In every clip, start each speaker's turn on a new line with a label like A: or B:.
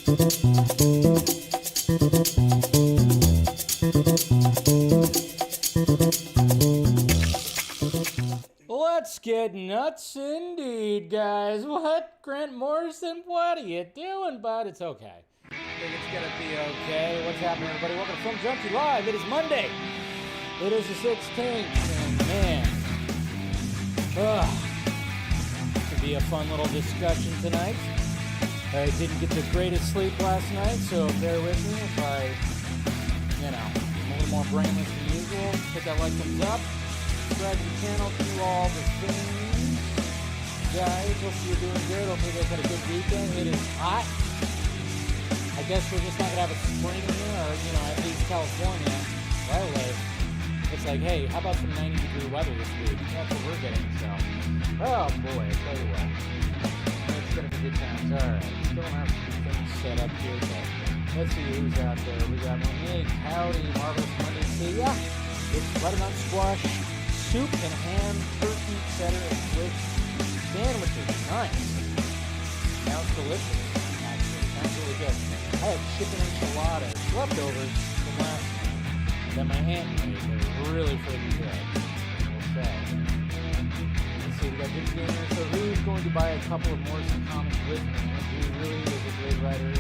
A: Let's get nuts indeed, guys. What? Grant Morrison, what are you doing, bud? It's okay. I think it's going to be okay. What's happening, everybody? Welcome to Film Junkee Live. It is Monday. It is the 16th, and man, could be a fun little discussion tonight. I didn't get the greatest sleep last night, so bear with me if I'm a little more brainless than usual. Hit that like thumbs up. Subscribe to the channel, do all the things. Guys, hope you're doing good. Hopefully you guys had a good weekend. It is hot. I guess we're just not going to have a spring here, or, at least California, where I live. It's like, hey, how about some 90-degree weather this week? That's what we're getting, so. Oh, boy, I tell you what. It's going to be good times. All right. Still don't have some things set up here, but let's see who's out there. We got Monique, howdy, marvelous Monday. See ya. It's butternut squash, soup and ham, turkey, cheddar, and Swiss sandwiches. Nice. Sounds delicious, actually. Sounds really good. I had chicken enchiladas, leftovers from last night that my aunt made. They're really freaking good, I will say. Let's see, we got Vince Gamer. So who's going to buy a couple of Morrison comics with me? He really is a great writer in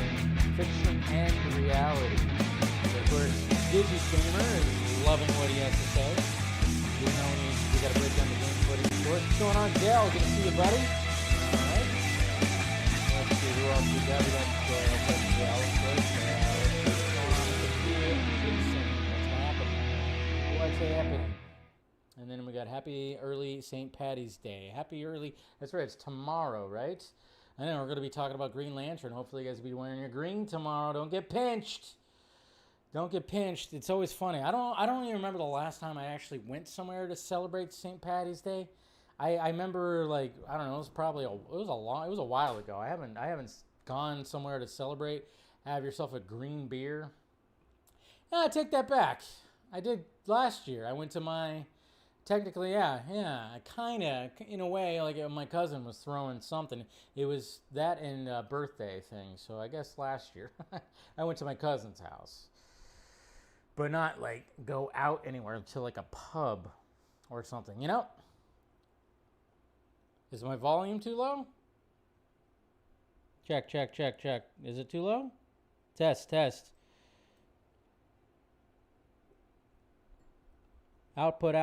A: fiction and reality. Of course, Dizzy Gamer is loving what he has to say. We know we got to break down the game footage. What's going on, Dale? Good to see you, buddy. All right. Let's see who else we got. We got Dale first. What's going on with the field? What's happening? And then we got happy early St. Patty's Day. Happy early. That's right. It's tomorrow, right? I know we're going to be talking about Green Lantern. Hopefully, you guys will be wearing your green tomorrow. Don't get pinched. Don't get pinched. It's always funny. I don't even remember the last time I actually went somewhere to celebrate St. Patty's Day. I remember, like, I don't know, it was a while ago. I haven't gone somewhere to celebrate. Have yourself a green beer. No, I take that back. I did last year. I went to my technically, I kind of, in a way, like my cousin was throwing something. It was that and birthday thing. So I guess last year I went to my cousin's house. But not like go out anywhere to like a pub or something, Is my volume too low? Check. Is it too low? Test. Output.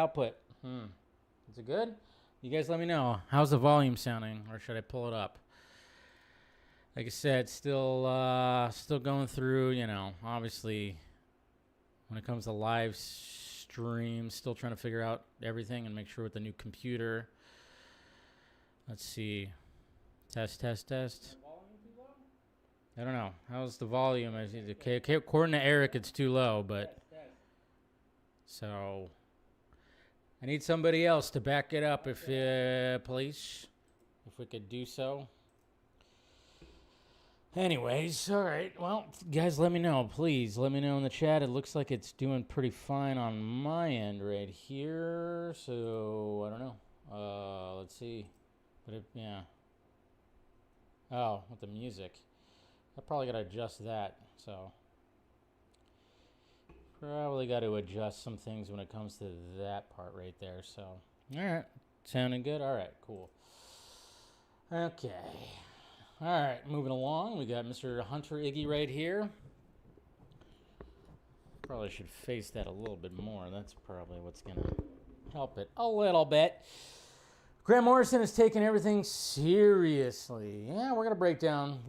A: Is it good? You guys let me know. How's the volume sounding? Or should I pull it up? Like I said, still going through, obviously when it comes to live streams, still trying to figure out everything and make sure with the new computer. Let's see. Test. I don't know. How's the volume? Okay, according to Eric, it's too low, but so I need somebody else to back it up, if please, if we could do so. Anyways, all right. Well, guys, let me know. Please let me know in the chat. It looks like it's doing pretty fine on my end right here. So, I don't know. Let's see. But Oh, with the music. I probably got to adjust that. So, probably got to adjust some things when it comes to that part right there. So, all right. Sounding good? All right, cool. Okay. All right, moving along. We got Mr. Hunter Iggy right here. Probably should face that a little bit more. That's probably what's going to help it a little bit. Grant Morrison is taking everything seriously. Yeah, we're going to break down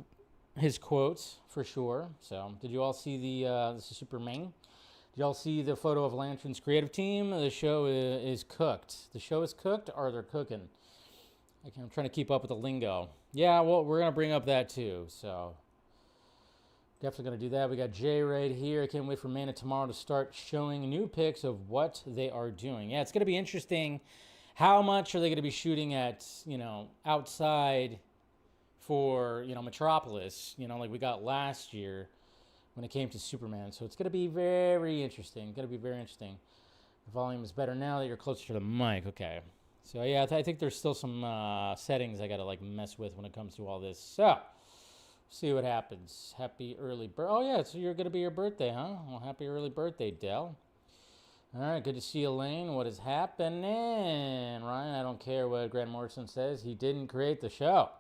A: his quotes for sure. So, did you all see this is Superman? Did you all see the photo of Lantern's creative team? The show is cooked. The show is cooked, or they're cooking. I'm trying to keep up with the lingo. Yeah, well, we're going to bring up that too. So, definitely going to do that. We got Jay right here. I can't wait for Mana tomorrow to start showing new pics of what they are doing. Yeah, it's going to be interesting. How much are they going to be shooting at, outside for, Metropolis, like we got last year when it came to Superman. So it's going to be very interesting. The volume is better now that you're closer to the mic. Okay. So, yeah, I think there's still some settings I got to, mess with when it comes to all this. So, See what happens. Happy early birthday. Oh, yeah, so you're going to be your birthday, huh? Well, happy early birthday, Dell. All right, good to see you, Elaine. What is happening? Ryan, I don't care what Grant Morrison says. He didn't create the show.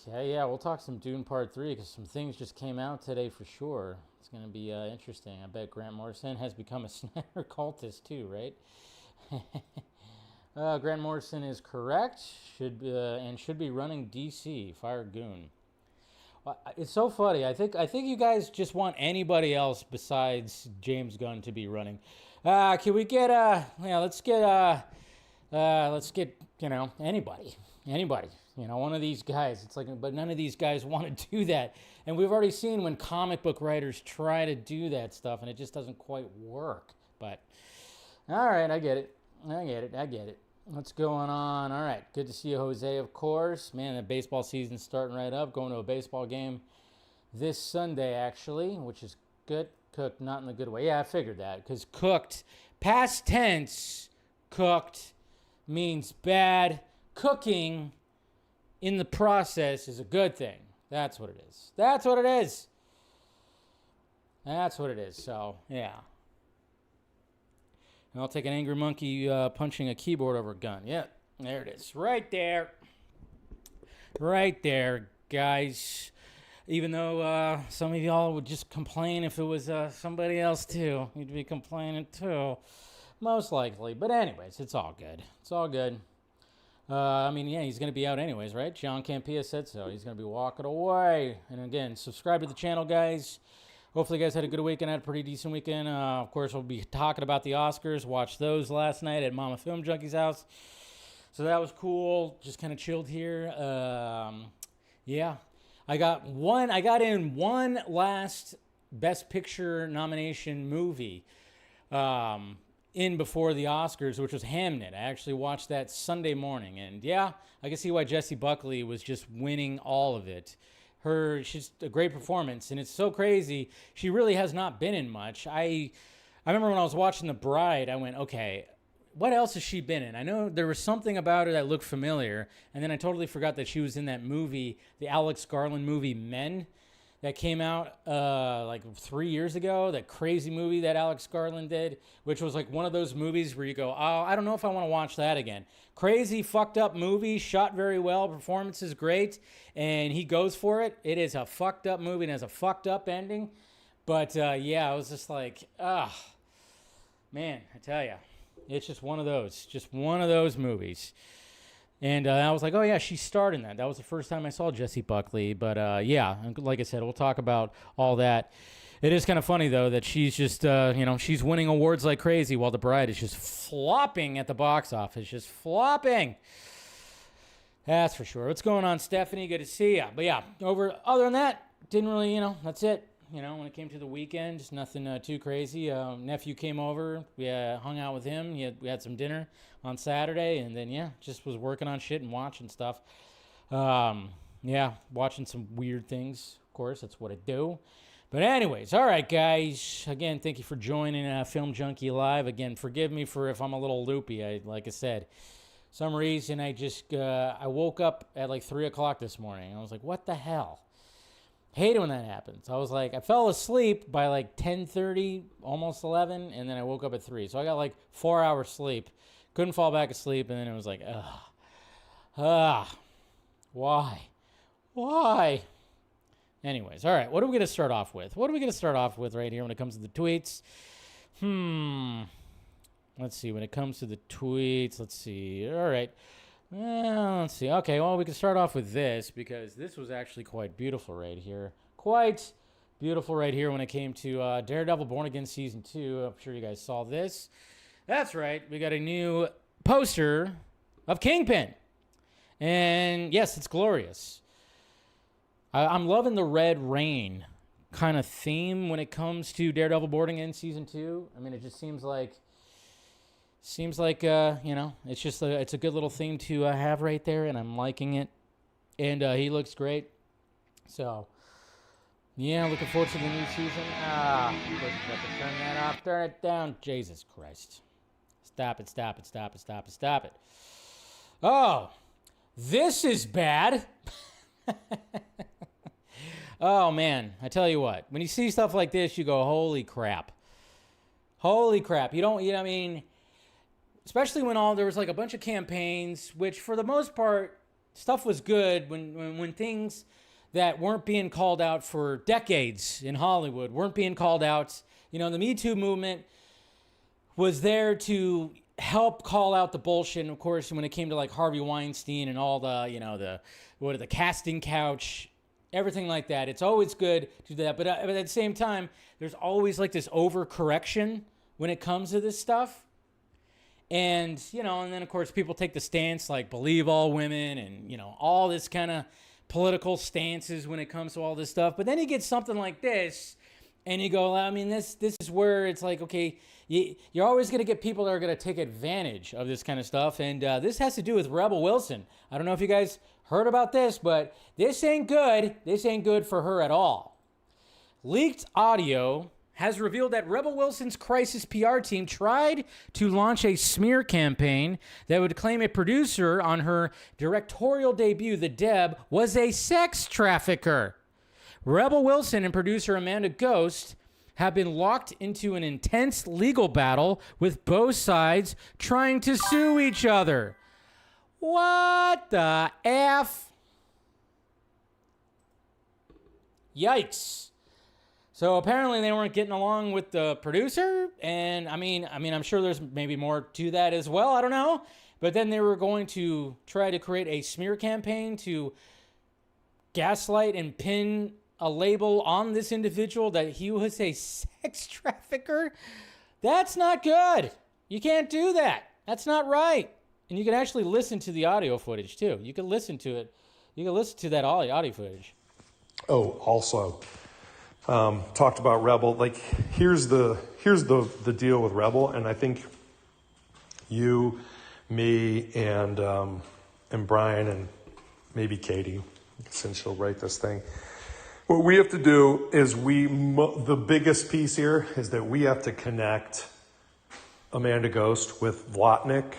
A: Okay, yeah, we'll talk some Dune Part 3 because some things just came out today for sure. It's going to be interesting. I bet Grant Morrison has become a Snyder cultist too, right? Grant Morrison is correct. Should be running DC. Fire Goon. It's so funny. I think you guys just want anybody else besides James Gunn to be running. Can we get let's get anybody. One of these guys. It's like, but none of these guys want to do that. And we've already seen when comic book writers try to do that stuff, and it just doesn't quite work. But all right, I get it. What's going on? All right, good to see you, Jose, of course. Man, the baseball season's starting right up. Going to a baseball game this Sunday, actually, which is good. Cooked, not in the good way. Yeah, I figured that, because cooked, past tense, cooked means bad. Cooking in the process is a good thing. That's what it is. So, yeah. And I'll take an angry monkey punching a keyboard over a gun. Yeah, there it is. Right there, guys. Even though some of y'all would just complain if it was somebody else too. You'd be complaining too, most likely. But anyways, it's all good. He's going to be out anyways, right? John Campea said so. He's going to be walking away. And again, subscribe to the channel, guys. Hopefully you guys had a good weekend, had a pretty decent weekend. Of course, we'll be talking about the Oscars. Watched those last night at Mama Film Junkie's house. So that was cool. Just kind of chilled here. Yeah. I got in one last Best Picture nomination movie in before the Oscars, which was Hamnet. I actually watched that Sunday morning. And yeah, I can see why Jessie Buckley was just winning all of it. She's a great performance, and it's so crazy. She really has not been in much. I remember when I was watching The Bride, I went, okay, what else has she been in? I know there was something about her that looked familiar, and then I totally forgot that she was in that movie, the Alex Garland movie Men, that came out like 3 years ago, that crazy movie that Alex Garland did, which was like one of those movies where you go, oh, I don't know if I want to watch that again. Crazy, fucked up movie, shot very well, performance is great, and he goes for it. It is a fucked up movie and has a fucked up ending. But yeah, I was just like, man, I tell you, it's just one of those movies. And I was like, oh, yeah, she starred in that. That was the first time I saw Jessie Buckley. But, yeah, like I said, we'll talk about all that. It is kind of funny, though, that she's just, she's winning awards like crazy while The Bride is just flopping at the box office. Just flopping. That's for sure. What's going on, Stephanie? Good to see you. But, yeah, other than that, didn't really, that's it. When it came to the weekend, just nothing too crazy. Nephew came over. We hung out with him. We had some dinner on Saturday. And then, yeah, just was working on shit and watching stuff. Yeah, watching some weird things. Of course, that's what I do. But anyways, all right, guys. Again, thank you for joining Film Junkie Live. Again, forgive me for if I'm a little loopy. Like I said, some reason I woke up at like 3 o'clock this morning. I was like, what the hell? Hate it when that happens. I was like, I fell asleep by like 10:30, almost 11, and then I woke up at 3. So I got like 4 hours sleep. Couldn't fall back asleep, and then it was like, why? Anyways, all right, what are we going to start off with? Right here when it comes to the tweets? Let's see, when it comes to the tweets, let's see. All right. Well, let's see. Okay, well, we can start off with this because this was actually quite beautiful right here. Quite beautiful right here when it came to Daredevil Born Again Season 2. I'm sure you guys saw this. That's right. We got a new poster of Kingpin. And, yes, it's glorious. I'm loving the Red Rain kind of theme when it comes to Daredevil Born Again Season 2. I mean, it just seems like... it's just it's a good little theme to have right there, and I'm liking it. And he looks great. So, yeah, looking forward to the new season. Of course, you have to turn that off, turn it down. Jesus Christ. Stop it. Oh, this is bad. Oh, man, I tell you what. When you see stuff like this, you go, holy crap. Holy crap. You know what I mean? Especially when there was like a bunch of campaigns, which for the most part, stuff was good when things that weren't being called out for decades in Hollywood weren't being called out. You know, the Me Too movement was there to help call out the bullshit. And of course, when it came to like Harvey Weinstein and all the casting couch, everything like that, it's always good to do that. But at the same time, there's always like this overcorrection when it comes to this stuff. And, and then of course people take the stance like believe all women and, all this kind of political stances when it comes to all this stuff. But then you get something like this and you go, I mean, this is where it's like, okay, you're always going to get people that are going to take advantage of this kind of stuff. And this has to do with Rebel Wilson. I don't know if you guys heard about this, but this ain't good. This ain't good for her at all. Leaked audio has revealed that Rebel Wilson's crisis PR team tried to launch a smear campaign that would claim a producer on her directorial debut, The Deb, was a sex trafficker. Rebel Wilson and producer Amanda Ghost have been locked into an intense legal battle with both sides trying to sue each other. What the F? Yikes. So apparently they weren't getting along with the producer, and I mean, I'm sure there's maybe more to that as well. I don't know, but then they were going to try to create a smear campaign to gaslight and pin a label on this individual that he was a sex trafficker. That's not good. You can't do that. That's not right. And you can actually listen to the audio footage too. You can listen to it. You can listen to that audio footage.
B: Oh, also. Talked about Rebel. Like, here's the deal with Rebel, and I think you, me, and Brian, and maybe Katie, since she'll write this thing. What we have to do is the biggest piece here is that we have to connect Amanda Ghost with Vlotnik.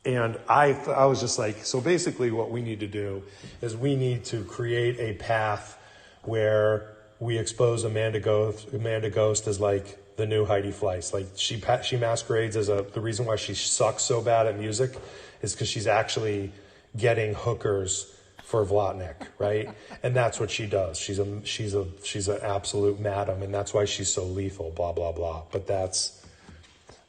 B: And I was just like, so basically what we need to do is we need to create a path where we expose Amanda Ghost as like the new Heidi Fleiss. Like she masquerades as the reason why she sucks so bad at music is because she's actually getting hookers for Vlotnik, right? And that's what she does. She's an absolute madam, and that's why she's so lethal. Blah blah blah. But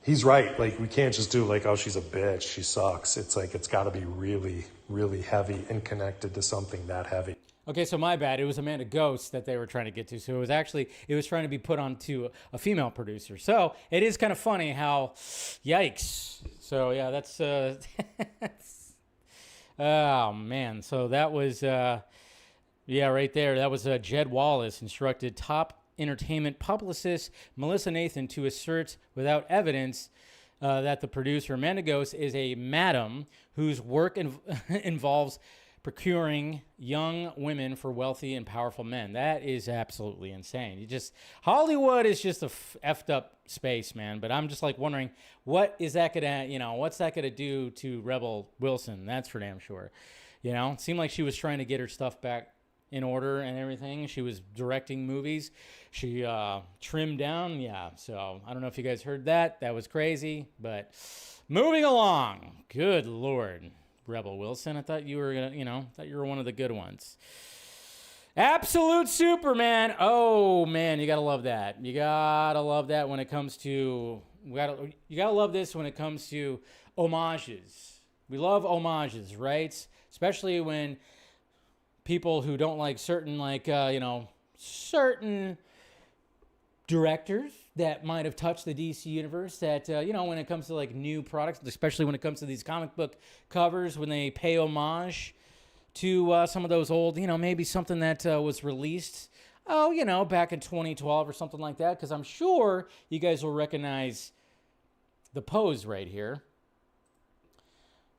B: he's right. Like we can't just do like, oh, she's a bitch, she sucks. It's like it's got to be really really heavy and connected to something that heavy.
A: Okay, so my bad. It was Amanda Ghost that they were trying to get to. So it was trying to be put onto a female producer. So it is kind of funny how, yikes. So yeah, that's, oh man. So that was, right there. That was Jed Wallace instructed top entertainment publicist Melissa Nathan to assert without evidence that the producer Amanda Ghost is a madam whose work involves procuring young women for wealthy and powerful men. That is absolutely insane. Hollywood is just a effed up space, man. But I'm just like wondering, what's that gonna do to Rebel Wilson? That's for damn sure. It seemed like she was trying to get her stuff back in order and everything. She was directing movies. She trimmed down. Yeah. So I don't know if you guys heard that. That was crazy. But moving along. Good Lord. Rebel Wilson, I thought you were one of the good ones. Absolute Superman. Oh man, you gotta love that. You gotta love that when it comes to. You gotta love this when it comes to homages. We love homages, right? Especially when people who don't like certain certain directors that might have touched the DC universe that, when it comes to like new products, especially when it comes to these comic book covers, when they pay homage to some of those old, maybe something that was released, back in 2012 or something like that. Because I'm sure you guys will recognize the pose right here.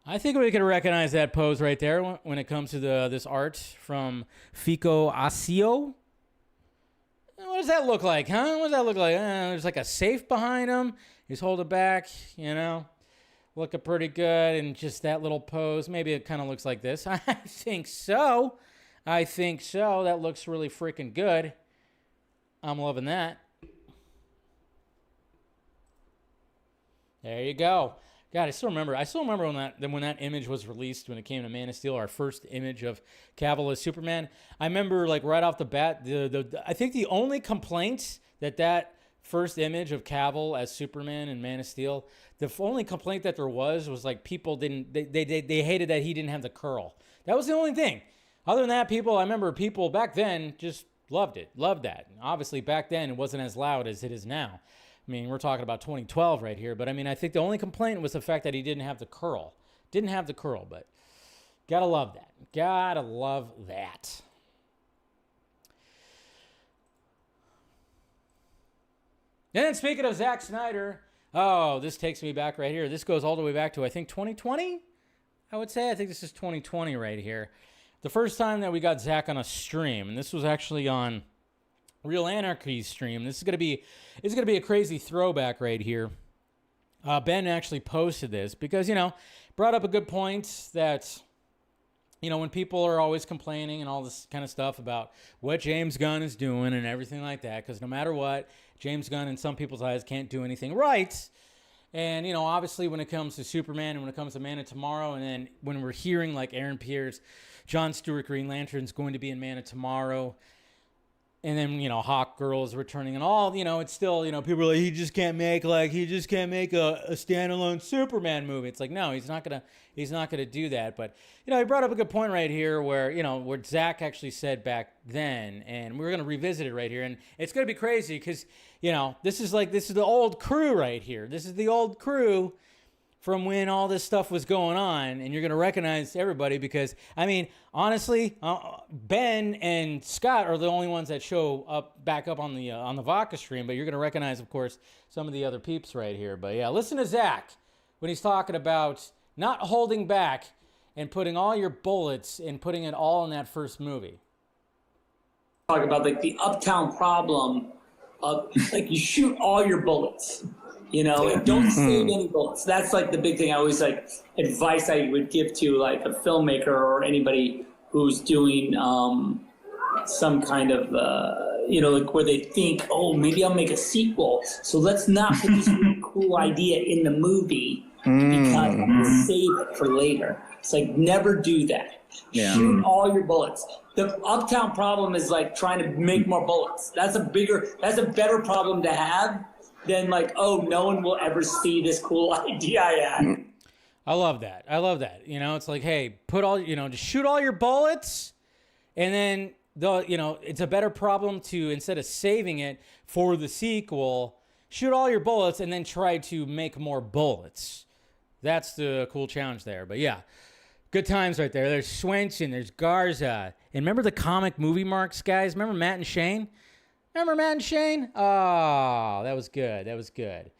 A: I think we can recognize that pose right there when it comes to this art from Fico Asio. What does that look like, huh? What does that look like? There's like a safe behind him. He's holding back, looking pretty good. And just that little pose. Maybe it kind of looks like this. I think so. I think so. That looks really freaking good. I'm loving that. There you go. God, I still remember when that image was released, when it came to Man of Steel, our first image of Cavill as Superman. I remember, like, right off the bat, I think the only complaint that first image of Cavill as Superman in Man of Steel, the only complaint that there was like people they hated that he didn't have the curl. That was the only thing. Other than that, I remember people back then just loved that. And obviously back then it wasn't as loud as it is now. I mean, we're talking about 2012 right here, but I mean, I think the only complaint was the fact that he didn't have the curl. But gotta love that. And then speaking of Zack Snyder, this takes me back right here. This goes all the way back to, I think, 2020, I would say. I think this is 2020 right here. The first time that we got Zack on a stream, and this was actually on Real Anarchy's stream. This is gonna be a crazy throwback right here. Ben actually posted this because, brought up a good point that, when people are always complaining and all this kind of stuff about what James Gunn is doing and everything like that, because no matter what, James Gunn in some people's eyes can't do anything right. And, obviously when it comes to Superman and when it comes to Man of Tomorrow, and then when we're hearing like Aaron Pierce, John Stewart Green Lantern's going to be in Man of Tomorrow, and then, Hawk Girl is returning and all, it's still, people are like, he just can't make a standalone Superman movie. It's like, no, he's not gonna do that. But, he brought up a good point right here where, where Zack actually said back then, and we're going to revisit it right here. And it's going to be crazy because, this is the old crew right here. This is the old crew from when all this stuff was going on, and you're going to recognize everybody because, I mean, honestly, Ben and Scott are the only ones that show back up on the Vodka stream, but you're going to recognize, of course, some of the other peeps right here. But yeah, listen to Zack when he's talking about not holding back and putting all your bullets and putting it all in that first movie.
C: Talk about like the Uptown problem of like you shoot all your bullets. Don't save any bullets. That's like the big thing. I always like advice I would give to like a filmmaker or anybody who's doing some kind of like where they think, oh, maybe I'll make a sequel. So let's not put this really cool idea in the movie because I'm gonna save it for later. It's like never do that. Yeah. Shoot all your bullets. The Uptown problem is like trying to make more bullets. That's a better problem to have than like, oh, no one will ever see this cool idea I had.
A: I love that. It's like, hey, just shoot all your bullets, and then it's a better problem to, instead of saving it for the sequel, shoot all your bullets and then try to make more bullets. That's the cool challenge there. But yeah, good times right there. There's Swenson, there's Garza, and remember the comic movie marks, guys? Remember Matt and Shane? Oh, that was good.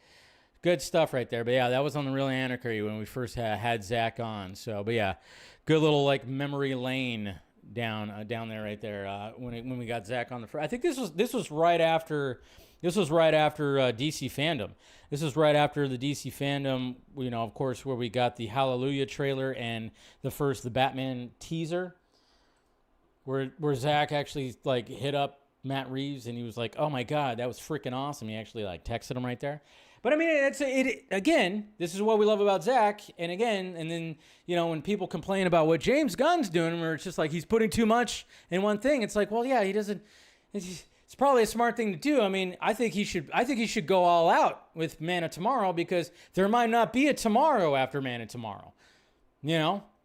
A: Good stuff right there. But yeah, that was on the Real Anarchy when we first had Zack on. So, but yeah, good little like memory lane down there right there when we got Zack on the first. I think this was right after DC Fandom. This was right after the DC Fandom. Of course, where we got the Hallelujah trailer and the Batman teaser, where Zack actually like hit up Matt Reeves, and he was like, "Oh my God, that was freaking awesome." He actually like texted him right there. But I mean, again, this is what we love about Zack. And then when people complain about what James Gunn's doing, where it's just like he's putting too much in one thing, it's like, well, yeah, he doesn't. It's probably a smart thing to do. I mean, I think he should go all out with Man of Tomorrow because there might not be a tomorrow after Man of Tomorrow.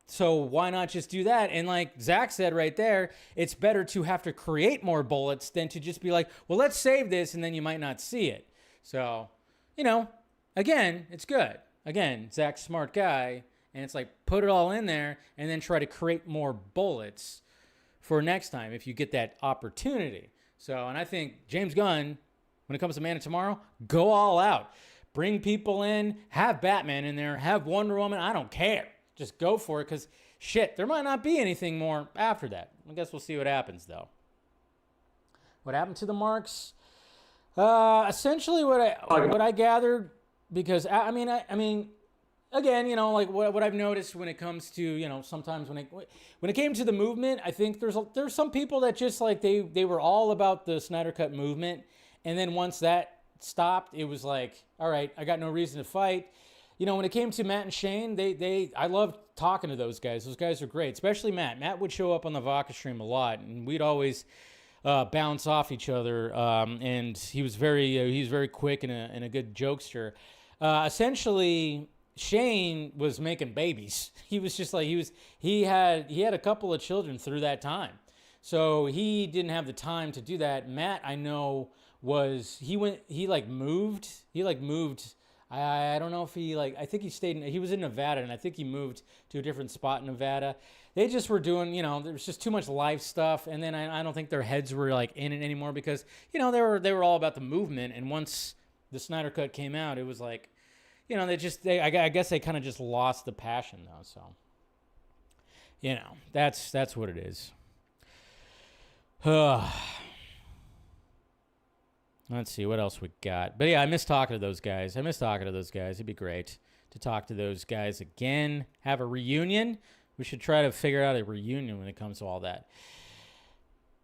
A: So why not just do that? And like Zack said right there, it's better to have to create more bullets than to just be like, well, let's save this, and then you might not see it. So, again, it's good. Again, Zack's a smart guy, and it's like put it all in there and then try to create more bullets for next time if you get that opportunity. So, and I think James Gunn, when it comes to Man of Tomorrow, go all out. Bring people in, have Batman in there, have Wonder Woman, I don't care. Just go for it because, shit, there might not be anything more after that. I guess we'll see what happens, though. What happened to the marks? Essentially what I gathered, because, I mean, again, like what I've noticed when it comes to, sometimes when it came to the movement, I think there's some people that just like they were all about the Snyder Cut movement, and then once that stopped, it was like, all right, I got no reason to fight. When it came to Matt and Shane, I loved talking to those guys. Those guys are great, especially Matt. Matt would show up on the Vodka stream a lot, and we'd always bounce off each other. And he was very quick and a good jokester. Essentially, Shane was making babies. He was just like he had a couple of children through that time, so he didn't have the time to do that. Matt, I know, he moved. I don't know if I think he was in Nevada, and I think he moved to a different spot in Nevada. They just were doing, there was just too much life stuff, and then I don't think their heads were like in it anymore because, they were all about the movement, and once the Snyder Cut came out, it was like, I guess they kind of just lost the passion though, so, that's what it is. Let's see what else we got. But yeah, I miss talking to those guys. It'd be great to talk to those guys again. Have a reunion. We should try to figure out a reunion when it comes to all that.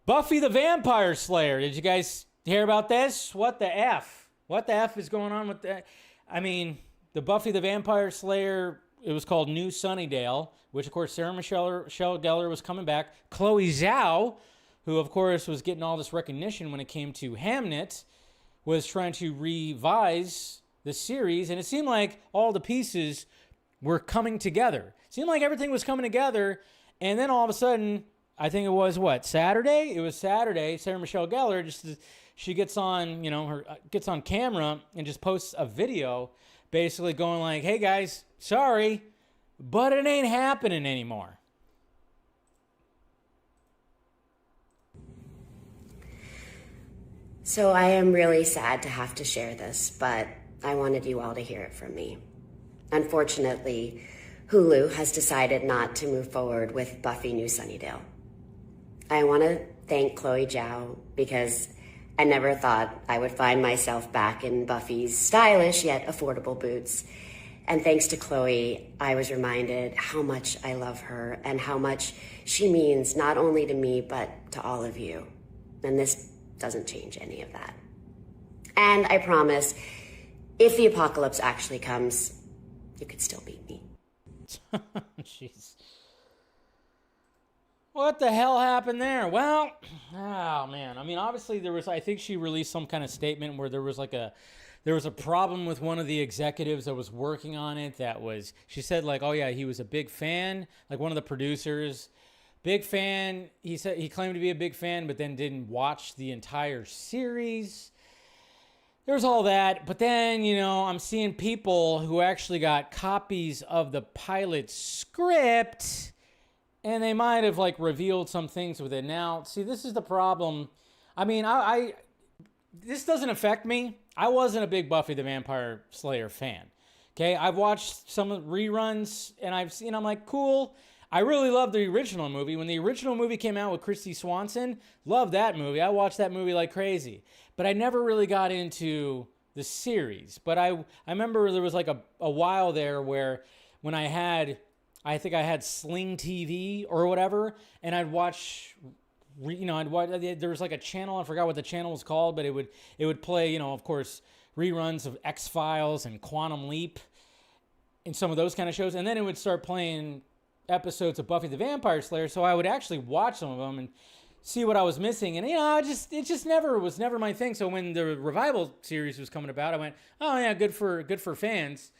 A: Buffy the Vampire Slayer. Did you guys hear about this? What the F? What the F is going on with that? I mean, the Buffy the Vampire Slayer, it was called New Sunnydale, which, of course, Sarah Michelle Gellar was coming back. Chloe Zhao, who, of course, was getting all this recognition when it came to Hamnet, was trying to revise the series, and it seemed like all the pieces were coming together. It seemed like everything was coming together, and then all of a sudden, I think it was, Saturday? It was Saturday. Sarah Michelle Gellar, she gets on, gets on camera and just posts a video basically going like, hey, guys, sorry, but it ain't happening anymore.
D: So I am really sad to have to share this, but I wanted you all to hear it from me. Unfortunately, Hulu has decided not to move forward with Buffy New Sunnydale. I want to thank Chloe Zhao because I never thought I would find myself back in Buffy's stylish yet affordable boots. And thanks to Chloe, I was reminded how much I love her and how much she means not only to me, but to all of you. And this doesn't change any of that. And I promise, if the apocalypse actually comes, you could still beat me.
A: Jeez. What the hell happened there? Well, oh man. I mean, obviously I think she released some kind of statement where there was a problem with one of the executives that was working on it. She said like, oh yeah, he was a big fan, like one of the producers. Big fan. He said he claimed to be a big fan, but then didn't watch the entire series. There's all that. But then, I'm seeing people who actually got copies of the pilot script, and they might have revealed some things with it. Now, see, this is the problem. I mean, this doesn't affect me. I wasn't a big Buffy the Vampire Slayer fan. Okay, I've watched some reruns, and I'm like, cool. I really love the original movie. When the original movie came out with Christy Swanson, loved that movie. I watched that movie like crazy. But I never really got into the series. But I remember there was a while there where when I think I had Sling TV or whatever, and I'd watch, there was a channel, I forgot what the channel was called, but it would play, of course, reruns of X-Files and Quantum Leap and some of those kind of shows. And then it would start playing episodes of Buffy the Vampire Slayer, so I would actually watch some of them and see what I was missing, and it just never my thing. So when the revival series was coming about, I went, oh yeah, good for fans.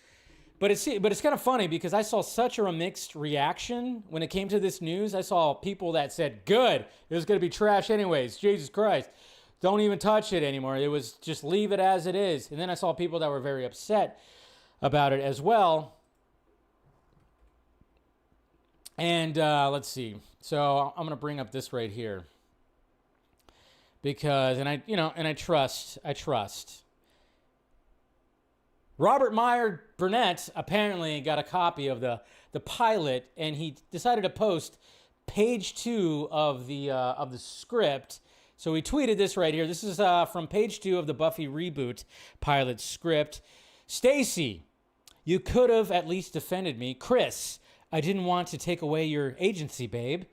A: But it's kind of funny because I saw such a mixed reaction when it came to this news. I saw people that said, good, it was going to be trash anyways, Jesus Christ, don't even touch it anymore, it was just leave it as it is. And then I saw people that were very upset about it as well. And let's see. So I'm going to bring up this right here because, and I trust. Robert Meyer Burnett apparently got a copy of the pilot, and he decided to post page 2 of the script. So he tweeted this right here. This is from page 2 of the Buffy reboot pilot script. Stacy, You could have at least defended me. Chris, I didn't want to take away your agency, babe.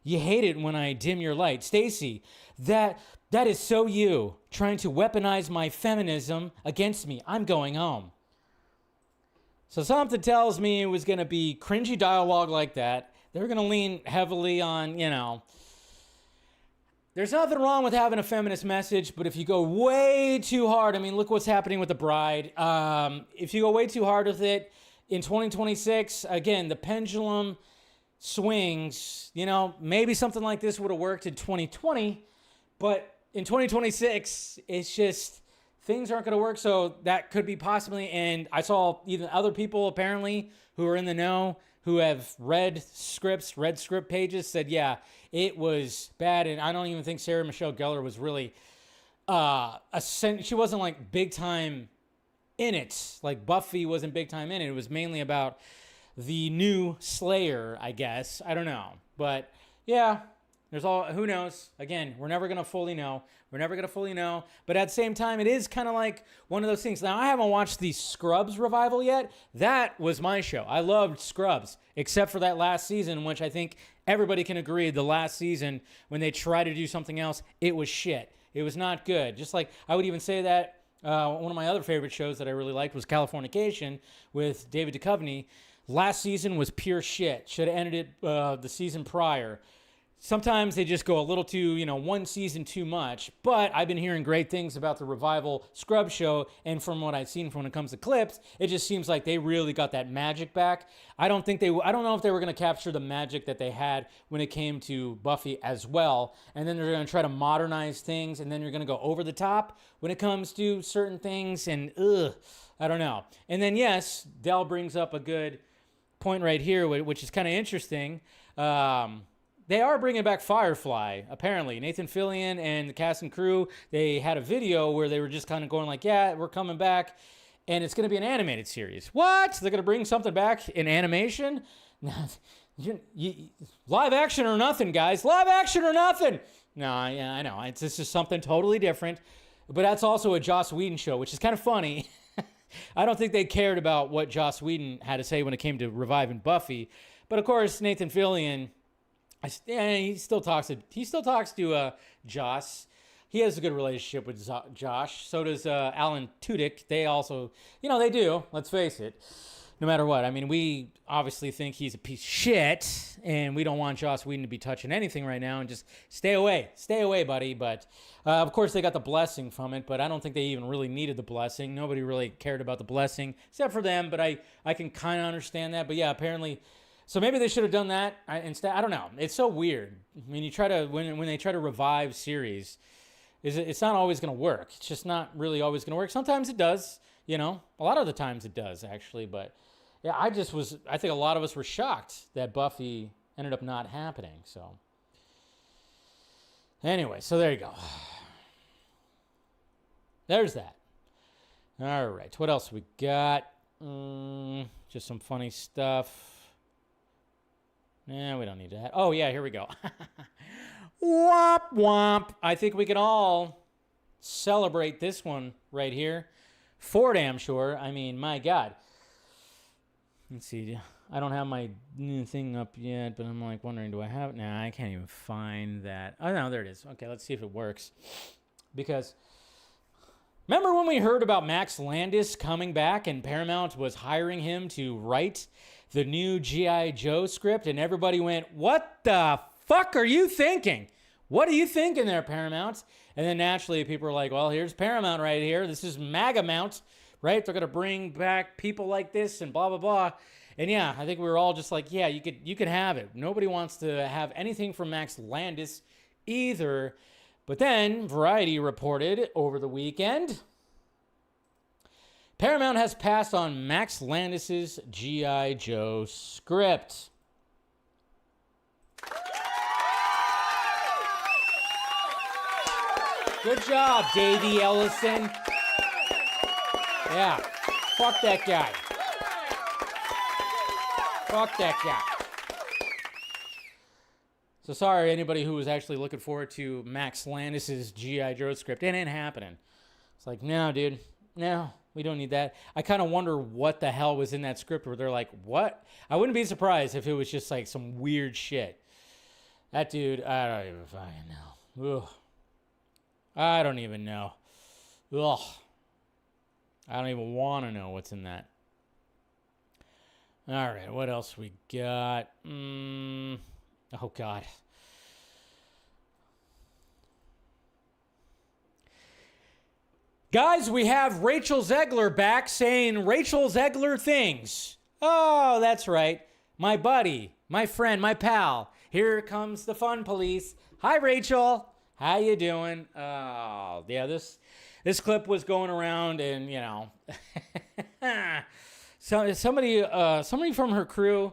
A: You hate it when I dim your light. Stacy, that is so you, trying to weaponize my feminism against me. I'm going home. So something tells me it was going to be cringy dialogue like that. They're going to lean heavily on, there's nothing wrong with having a feminist message, but if you go way too hard, I mean, look what's happening with the bride. If you go way too hard with it, in 2026, again, the pendulum swings. Maybe something like this would have worked in 2020, but in 2026, it's just things aren't going to work. So that could be possibly. And I saw even other people apparently who are in the know, who have read script pages, said, yeah, it was bad. And I don't even think Sarah Michelle Gellar was really she wasn't like big time in it. Like Buffy wasn't big time in it. It was mainly about the new Slayer, I guess. I don't know. But yeah, who knows? Again, we're never going to fully know. But at the same time, it is kind of like one of those things. Now, I haven't watched the Scrubs revival yet. That was my show. I loved Scrubs, except for that last season, which I think everybody can agree, the last season, when they tried to do something else, it was shit. It was not good. Just like I would even say that one of my other favorite shows that I really liked was Californication with David Duchovny. Last season was pure shit. Should have ended it the season prior. Sometimes they just go a little too, one season too much. But I've been hearing great things about the revival Scrubs show. And from what I've seen when it comes to clips, it just seems like they really got that magic back. I don't know if they were going to capture the magic that they had when it came to Buffy as well. And then they're going to try to modernize things. And then you're going to go over the top when it comes to certain things. And I don't know. And then, yes, Del brings up a good point right here, which is kind of interesting. They are bringing back Firefly, apparently. Nathan Fillion and the cast and crew, they had a video where they were just kind of going like, yeah, we're coming back, and it's going to be an animated series. What? They're going to bring something back in animation? Live action or nothing, guys. Live action or nothing. No, yeah, I know. It's just something totally different. But that's also a Joss Whedon show, which is kind of funny. I don't think they cared about what Joss Whedon had to say when it came to reviving Buffy. But, of course, Nathan Fillion... he still talks to Joss. He has a good relationship with Josh. So does Alan Tudyk. They also, they do. Let's face it. No matter what. I mean, we obviously think he's a piece of shit, and we don't want Joss Whedon to be touching anything right now. And just stay away, buddy. But of course, they got the blessing from it. But I don't think they even really needed the blessing. Nobody really cared about the blessing except for them. But I can kind of understand that. But yeah, apparently. So maybe they should have done that instead. I don't know. It's so weird. I mean, when they try to revive series, it's not always going to work. It's just not really always going to work. Sometimes it does, a lot of the times it does actually. But yeah, I think a lot of us were shocked that Buffy ended up not happening. So anyway, so there you go. There's that. All right. What else we got? Just some funny stuff. Nah, we don't need that. Oh, yeah, here we go. Womp, womp. I think we can all celebrate this one right here. For damn sure. I mean, my God. Let's see. I don't have my new thing up yet, but I'm like wondering, do I have it? Nah, I can't even find that. Oh, no, there it is. Okay, let's see if it works. Because remember when we heard about Max Landis coming back and Paramount was hiring him to write the new G.I. Joe script, and everybody went, what the fuck are you thinking? What are you thinking there, Paramount? And then naturally people are like, well, here's Paramount right here. This is MAGA Mount, right? They're going to bring back people like this and blah, blah, blah. And yeah, I think we were all just like, yeah, you could have it. Nobody wants to have anything from Max Landis either. But then Variety reported over the weekend, Paramount has passed on Max Landis' G.I. Joe script. Good job, Davey Ellison. Yeah, fuck that guy. Fuck that guy. So sorry, anybody who was actually looking forward to Max Landis' G.I. Joe script. It ain't happening. It's like, no, dude. No. We don't need that. I kind of wonder what the hell was in that script where they're like, what? I wouldn't be surprised if it was just like some weird shit. That dude, I don't even fucking know. Ugh. I don't even know. Ugh. I don't even want to know what's in that. All right, what else we got? Oh, God. Guys, we have Rachel Zegler back saying Rachel Zegler things. Oh, that's right. My buddy, my friend, my pal. Here comes the fun police. Hi, Rachel. How you doing? Oh, yeah, this clip was going around and, you know, so somebody from her crew,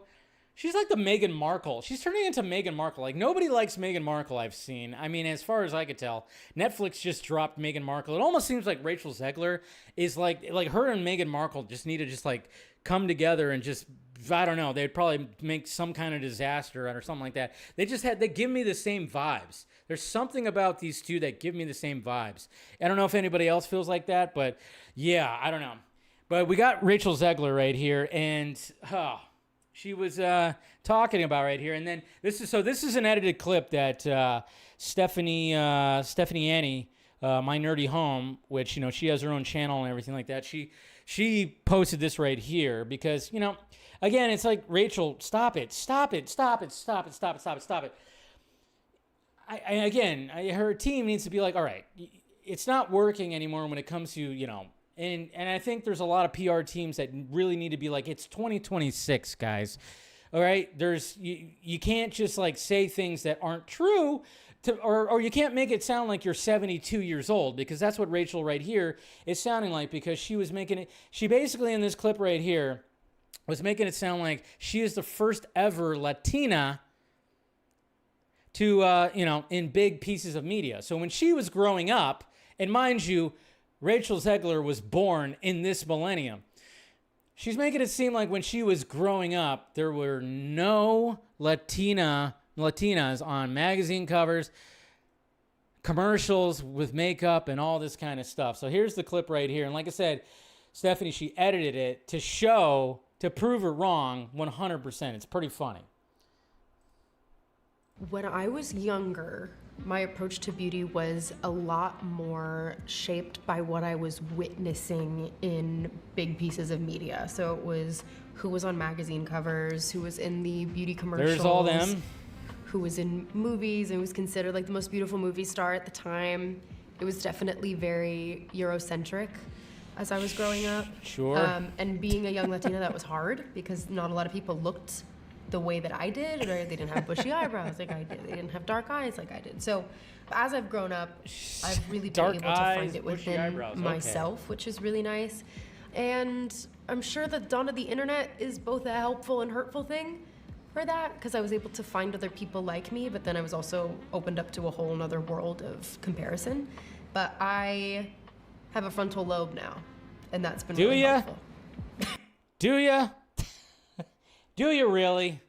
A: she's like the Meghan Markle. She's turning into Meghan Markle. Like, nobody likes Meghan Markle I've seen. I mean, as far as I could tell, Netflix just dropped Meghan Markle. It almost seems like Rachel Zegler is like her and Meghan Markle just need to just like come together and just, I don't know, they'd probably make some kind of disaster or something like that. They give me the same vibes. There's something about these two that give me the same vibes. I don't know if anybody else feels like that, but yeah, I don't know. But we got Rachel Zegler right here, and she was talking about right here. And then this is an edited clip that Stephanie Annie, My Nerdy Home, which, you know, she has her own channel and everything like that. She posted this right here because, you know, again, it's like, Rachel, stop it. Her team needs to be like, all right, it's not working anymore when it comes to, you know, and I think there's a lot of PR teams that really need to be like, it's 2026, guys. All right, you can't just like say things that aren't true, or you can't make it sound like you're 72 years old, because that's what Rachel right here is sounding like, because she basically in this clip right here was making it sound like she is the first ever Latina to, in big pieces of media. So when she was growing up, and mind you, Rachel Zegler was born in this millennium. She's making it seem like when she was growing up, there were no Latinas on magazine covers, commercials with makeup and all this kind of stuff. So here's the clip right here. And like I said, Stephanie, she edited it to prove her wrong 100%. It's pretty funny.
E: When I was younger, my approach to beauty was a lot more shaped by what I was witnessing in big pieces of media. So it was who was on magazine covers, who was in the beauty commercials.
A: There's all them.
E: Who was in movies and was considered like the most beautiful movie star at the time. It was definitely very Eurocentric as I was growing up.
A: Sure.
E: And being a young Latina, that was hard because not a lot of people looked the way that I did, or they didn't have bushy eyebrows like I did. They didn't have dark eyes like I did. So as I've grown up, I've really been able to find it within myself, which is really nice. And I'm sure the dawn of the internet is both a helpful and hurtful thing for that, because I was able to find other people like me, but then I was also opened up to a whole nother world of comparison. But I have a frontal lobe now, and that's been really helpful.
A: Do ya? Do you really?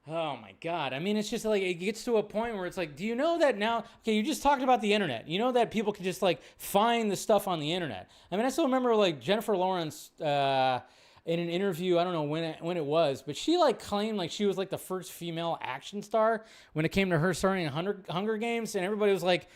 A: Oh my God. I mean, it's just like, it gets to a point where it's like, do you know that now, okay, you just talked about the internet. You know that people can just like find the stuff on the internet. I mean, I still remember like Jennifer Lawrence in an interview, I don't know when it was, but she like claimed like she was like the first female action star when it came to her starring in Hunger Games, and everybody was like,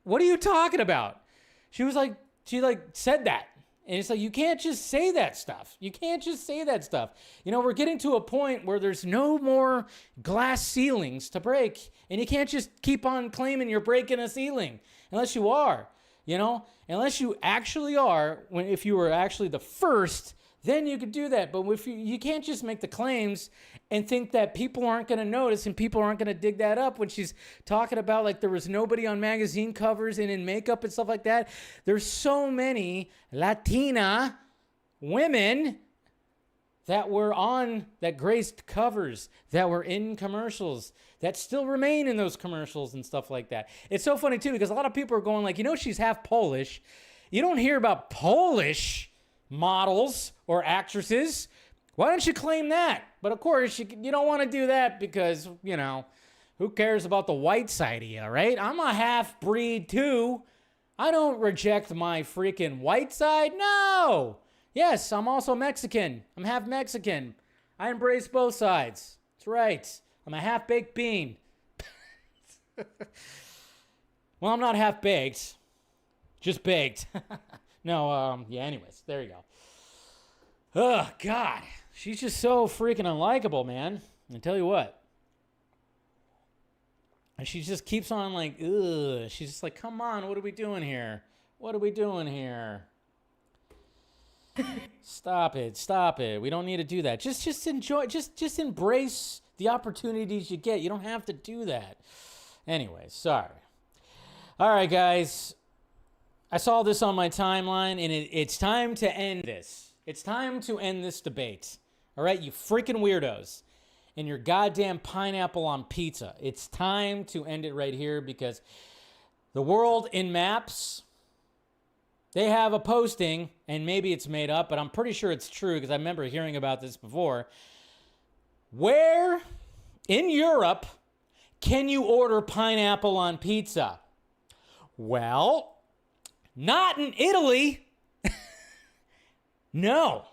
A: what are you talking about? She said that. And it's like, you can't just say that stuff. You can't just say that stuff. You know, we're getting to a point where there's no more glass ceilings to break. And you can't just keep on claiming you're breaking a ceiling. Unless you are, you know? Unless you actually are, if you were actually the first, then you could do that. But if you can't just make the claims and think that people aren't going to notice and people aren't going to dig that up when she's talking about like there was nobody on magazine covers and in makeup and stuff like that. There's so many Latina women that graced covers, that were in commercials, that still remain in those commercials and stuff like that. It's so funny too, because a lot of people are going like, you know, she's half Polish. You don't hear about Polish models or actresses. Why don't you claim that? But of course, you don't want to do that because, you know, who cares about the white side of you, right? I'm a half breed too. I don't reject my freaking white side. No. Yes, I'm also Mexican. I'm half Mexican. I embrace both sides. That's right. I'm a half-baked bean. Well, I'm not half-baked. Just baked. No, yeah, anyways. There you go. Oh, God. She's just so freaking unlikable, man. I tell you what. And she just keeps on like, ugh. She's just like, come on, what are we doing here? What are we doing here? Stop it. We don't need to do that. Just enjoy, just embrace the opportunities you get. You don't have to do that. Anyway, sorry. All right, guys. I saw this on my timeline, and it's time to end this. It's time to end this debate. All right, you freaking weirdos. And your goddamn pineapple on pizza. It's time to end it right here because the world in maps, they have a posting, and maybe it's made up, but I'm pretty sure it's true because I remember hearing about this before. Where in Europe can you order pineapple on pizza? Well, not in Italy. No.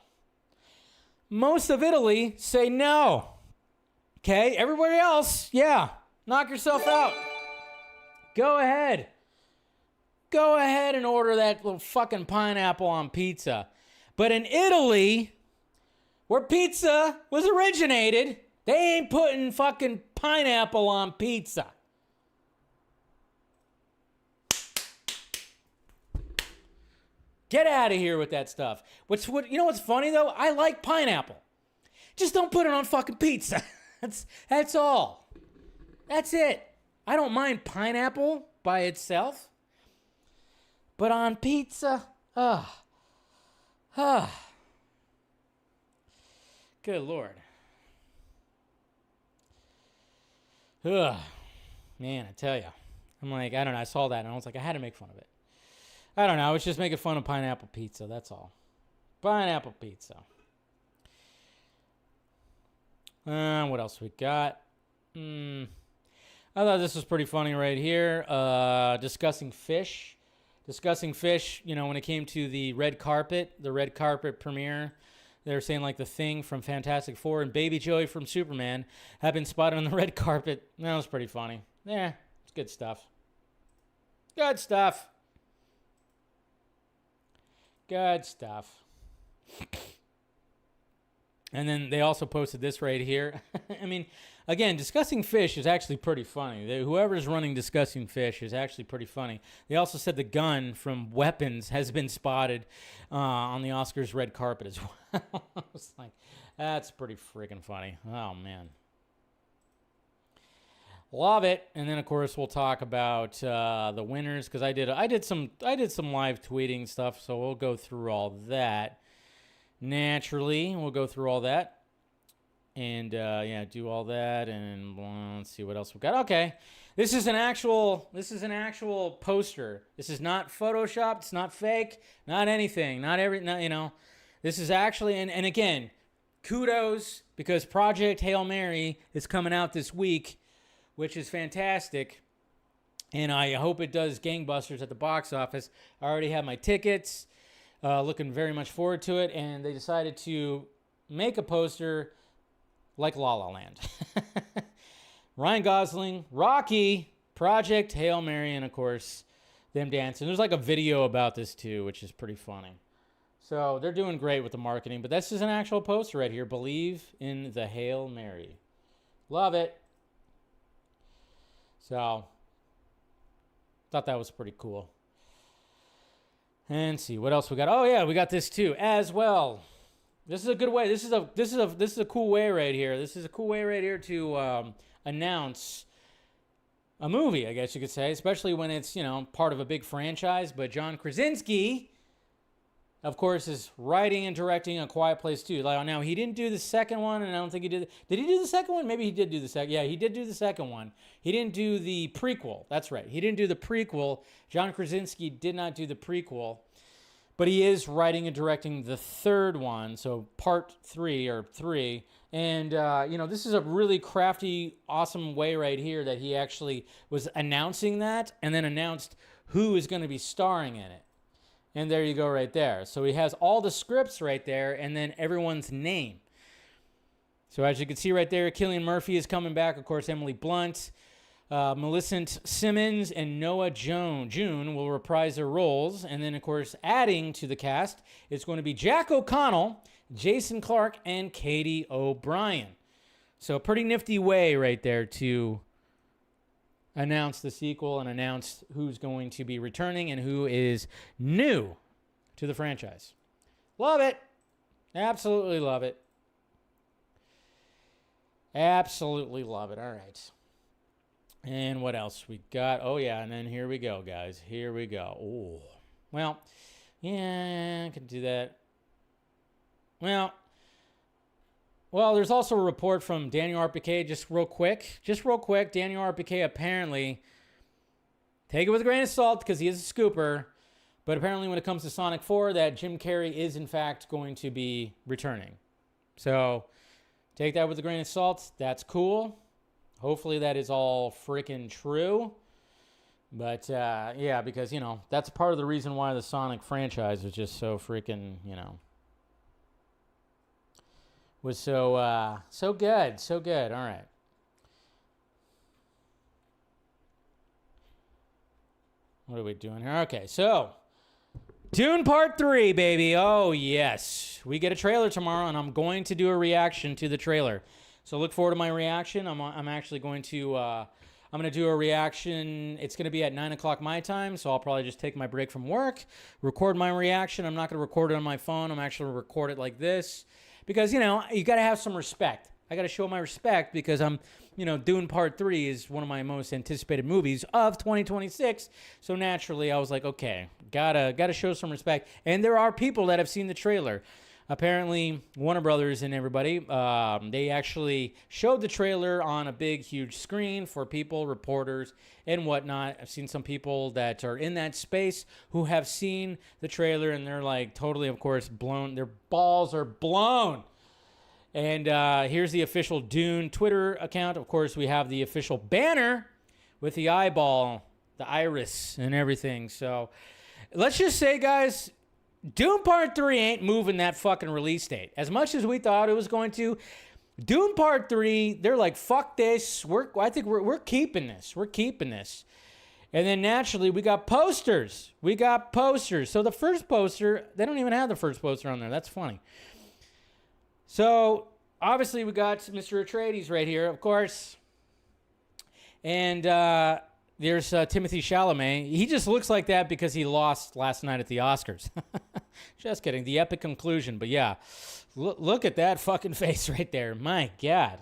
A: Most of Italy say no. Okay, everybody else, yeah, knock yourself out. Go ahead. Go ahead and order that little fucking pineapple on pizza. But in Italy, where pizza was originated, they ain't putting fucking pineapple on pizza. Get out of here with that stuff. You know what's funny though? I like pineapple. Just don't put it on fucking pizza. That's all. That's it. I don't mind pineapple by itself. But on pizza, good Lord. Man, I tell you. I'm like, I don't know. I saw that and I was like, I had to make fun of it. I don't know. I was just making fun of pineapple pizza. That's all. Pineapple pizza. What else we got? I thought this was pretty funny right here. Discussing fish. You know, when it came to the red carpet premiere, they were saying like the Thing from Fantastic Four and Baby Joey from Superman have been spotted on the red carpet. That was pretty funny. Yeah, it's good stuff. Good stuff. Good stuff. And then they also posted this right here. I mean, again, Discussing Fish is actually pretty funny. Whoever's running Discussing Fish is actually pretty funny. They also said the gun from Weapons has been spotted on the Oscars red carpet as well. I was like, that's pretty freaking funny. Oh, man. Love it. And then, of course, we'll talk about the winners because I did some live tweeting stuff, so we'll go through all that. Naturally, we'll go through all that and do all that, and let's see what else we got. Okay, this is an actual poster. This is not photoshopped. It's not fake. Not anything. This is actually and again, kudos because Project Hail Mary is coming out this week, which is fantastic, and I hope it does gangbusters at the box office. I already have my tickets. Looking very much forward to it, and they decided to make a poster like La La Land. Ryan Gosling, Rocky, Project Hail Mary, and of course, them dancing. There's like a video about this too, which is pretty funny. So they're doing great with the marketing, but this is an actual poster right here. Believe in the Hail Mary. Love it. So, thought that was pretty cool. And see what else we got. Oh yeah, we got this too as well. This is a good way. This is a cool way right here. This is a cool way right here to announce a movie, I guess you could say, especially when it's part of a big franchise. But John Krasinski, of course, is writing and directing A Quiet Place 2. Now he didn't do the second one, and I don't think he did. Did he do the second one? Maybe he did do the second. Yeah, he did do the second one. He didn't do the prequel. That's right. He didn't do the prequel. John Krasinski did not do the prequel, but he is writing and directing the third one, so part 3 or 3. And this is a really crafty, awesome way right here that he actually was announcing that, and then announced who is going to be starring in it. And there you go right there. So he has all the scripts right there and then everyone's name. So as you can see right there, Cillian Murphy is coming back. Of course, Emily Blunt, Millicent Simmons, and Noah June will reprise their roles. And then, of course, adding to the cast, it's going to be Jack O'Connell, Jason Clarke, and Katie O'Brien. So pretty nifty way right there to announce the sequel and announce who's going to be returning and who is new to the franchise. Love it. Absolutely love it. Absolutely love it. All right. And what else we got? Oh, yeah. And then here we go, guys. Here we go. Oh, well, yeah, I can do that. Well, there's also a report from Daniel RPK, just real quick. Daniel RPK apparently, take it with a grain of salt because he is a scooper, but apparently when it comes to Sonic 4, that Jim Carrey is in fact going to be returning. So take that with a grain of salt. That's cool. Hopefully that is all freaking true. But yeah, because, you know, that's part of the reason why the Sonic franchise was just so freaking, you know, was so good. All right. What are we doing here? Okay, so Dune Part 3, baby. Oh, yes. We get a trailer tomorrow, and I'm going to do a reaction to the trailer. So look forward to my reaction. I'm actually going to I'm going to do a reaction. It's going to be at 9 o'clock my time, so I'll probably just take my break from work, record my reaction. I'm not going to record it on my phone. I'm actually going to record it like this because, you know, you got to have some respect. I got to show my respect because Dune Part 3 is one of my most anticipated movies of 2026. So naturally, I was like, okay, gotta show some respect. And there are people that have seen the trailer. Apparently, Warner Brothers and everybody, they actually showed the trailer on a big, huge screen for people, reporters, and whatnot. I've seen some people that are in that space who have seen the trailer, and they're like totally, of course, blown. Their balls are blown. And here's the official Dune Twitter account. Of course, we have the official banner with the eyeball, the iris, and everything. So let's just say, guys, Dune Part 3 ain't moving that fucking release date. As much as we thought it was going to, Dune Part 3, they're like, fuck this. I think we're keeping this. We're keeping this. And then naturally, we got posters. So the first poster, they don't even have the first poster on there. That's funny. So, obviously, we got Mr. Atreides right here, of course. And there's Timothée Chalamet. He just looks like that because he lost last night at the Oscars. Just kidding. The epic conclusion. But yeah, look at that fucking face right there. My God.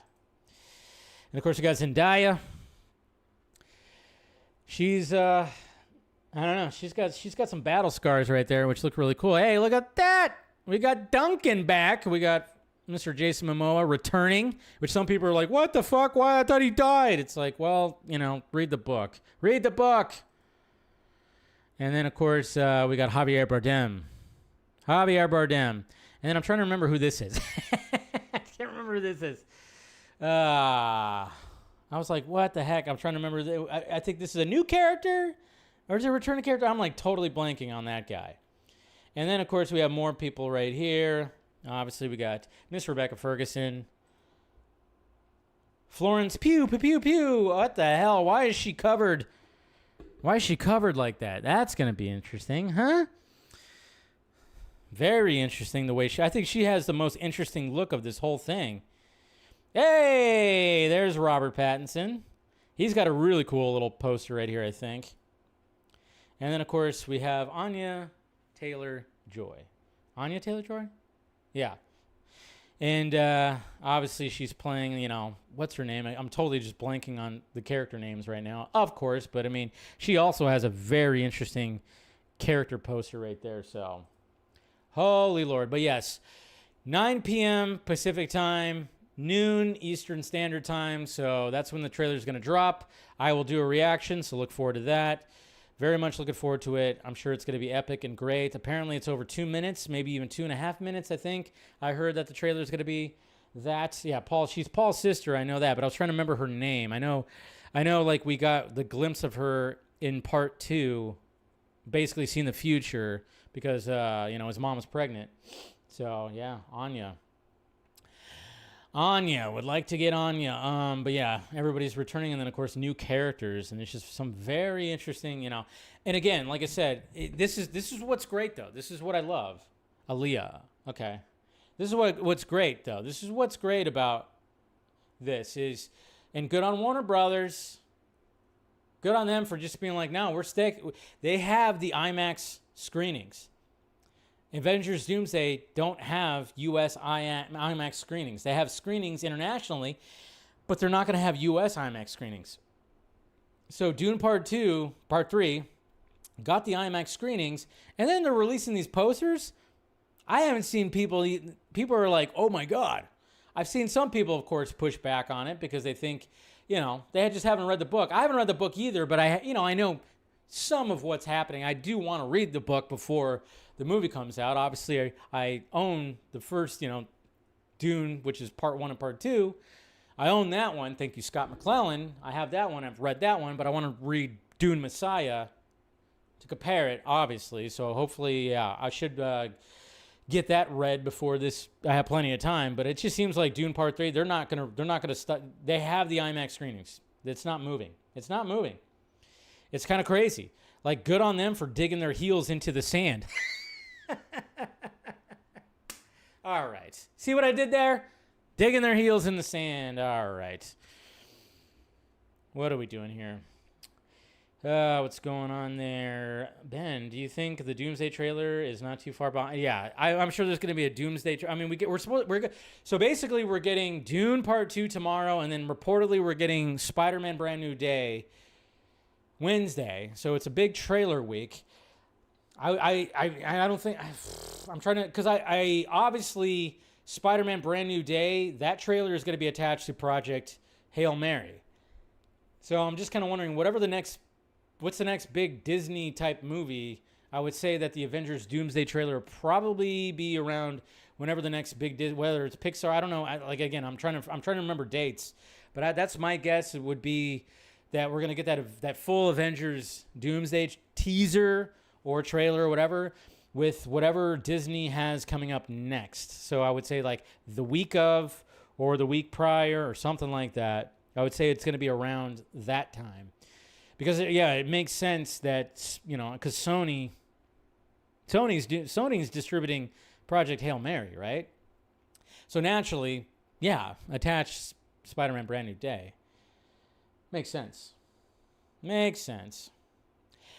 A: And, of course, we got Zendaya. She's, I don't know. She's got some battle scars right there, which look really cool. Hey, look at that. We got Duncan back. We got Mr. Jason Momoa returning, which some people are like, what the fuck? Why? I thought he died. It's like, well, read the book. Read the book. And then, of course, we got Javier Bardem. And then I'm trying to remember who this is. I can't remember who this is. I was like, what the heck? I'm trying to remember. I think this is a new character? Or is it a returning character? I'm like totally blanking on that guy. And then, of course, we have more people right here. Obviously, we got Miss Rebecca Ferguson. Florence Pugh. What the hell? Why is she covered like that? That's going to be interesting, huh? Very interesting the way I think she has the most interesting look of this whole thing. Hey, there's Robert Pattinson. He's got a really cool little poster right here, I think. And then, of course, we have Anya Taylor-Joy. Anya Taylor-Joy? Yeah. And obviously she's playing, what's her name? I'm totally just blanking on the character names right now, of course. But, I mean, she also has a very interesting character poster right there. So, holy Lord. But, yes, 9 p.m. Pacific time, noon Eastern Standard Time. So that's when the trailer is going to drop. I will do a reaction, so look forward to that. Very much looking forward to it. I'm sure it's going to be epic and great. Apparently, it's over 2 minutes, maybe even 2.5 minutes, I think. I heard that the trailer is going to be that. Yeah, she's Paul's sister. I know that, but I was trying to remember her name. I know, like, we got the glimpse of her in part 2 basically seen the future because, his mom was pregnant. So, yeah, Anya. Anya would like to get Anya. But yeah, everybody's returning, and then of course new characters, and it's just some very interesting, And again, like I said, this is what's great though. This is what I love. Aaliyah. Okay. This is what's great though. This is what's great about this is, and good on Warner Brothers. Good on them for just being like, no, they have the IMAX screenings. Avengers Doomsday don't have U.S. IMAX screenings. They have screenings internationally, but they're not going to have U.S. IMAX screenings. So Dune Part 3, got the IMAX screenings, and then they're releasing these posters. I haven't seen people are like, oh my God. I've seen some people, of course, push back on it because they think, they just haven't read the book. I haven't read the book either, but I know some of what's happening. I do want to read the book before the movie comes out. Obviously, I own the first, Dune, which is Part 1 and Part 2. I own that one. Thank you, Scott McClellan. I have that one. I've read that one, but I want to read Dune Messiah to compare it, obviously. So hopefully, I should get that read before this. I have plenty of time, but it just seems like Dune Part 3, they're not gonna start. They have the IMAX screenings. It's not moving. It's kind of crazy. Like, good on them for digging their heels into the sand. All right. See what I did there? Digging their heels in the sand. All right. What are we doing here? What's going on there? Ben, do you think the Doomsday trailer is not too far behind? Yeah, I'm sure there's going to be a Doomsday so basically we're getting Dune Part 2 tomorrow, and then reportedly we're getting Spider-Man Brand New Day Wednesday. So it's a big trailer week. I don't think I'm trying to, because I obviously Spider-Man Brand New Day, that trailer is going to be attached to Project Hail Mary. So I'm just kind of wondering what's the next big Disney type movie. I would say that the Avengers Doomsday trailer will probably be around whenever the next big whether it's Pixar, I don't know. I'm trying to remember dates, but that's my guess. It would be that we're gonna get that full Avengers Doomsday teaser or trailer or whatever with whatever Disney has coming up next. So I would say like the week of or the week prior or something like that. I would say it's gonna be around that time. Because, it makes sense that, because Sony's distributing Project Hail Mary, right? So naturally, attach Spider-Man Brand New Day. Makes sense. And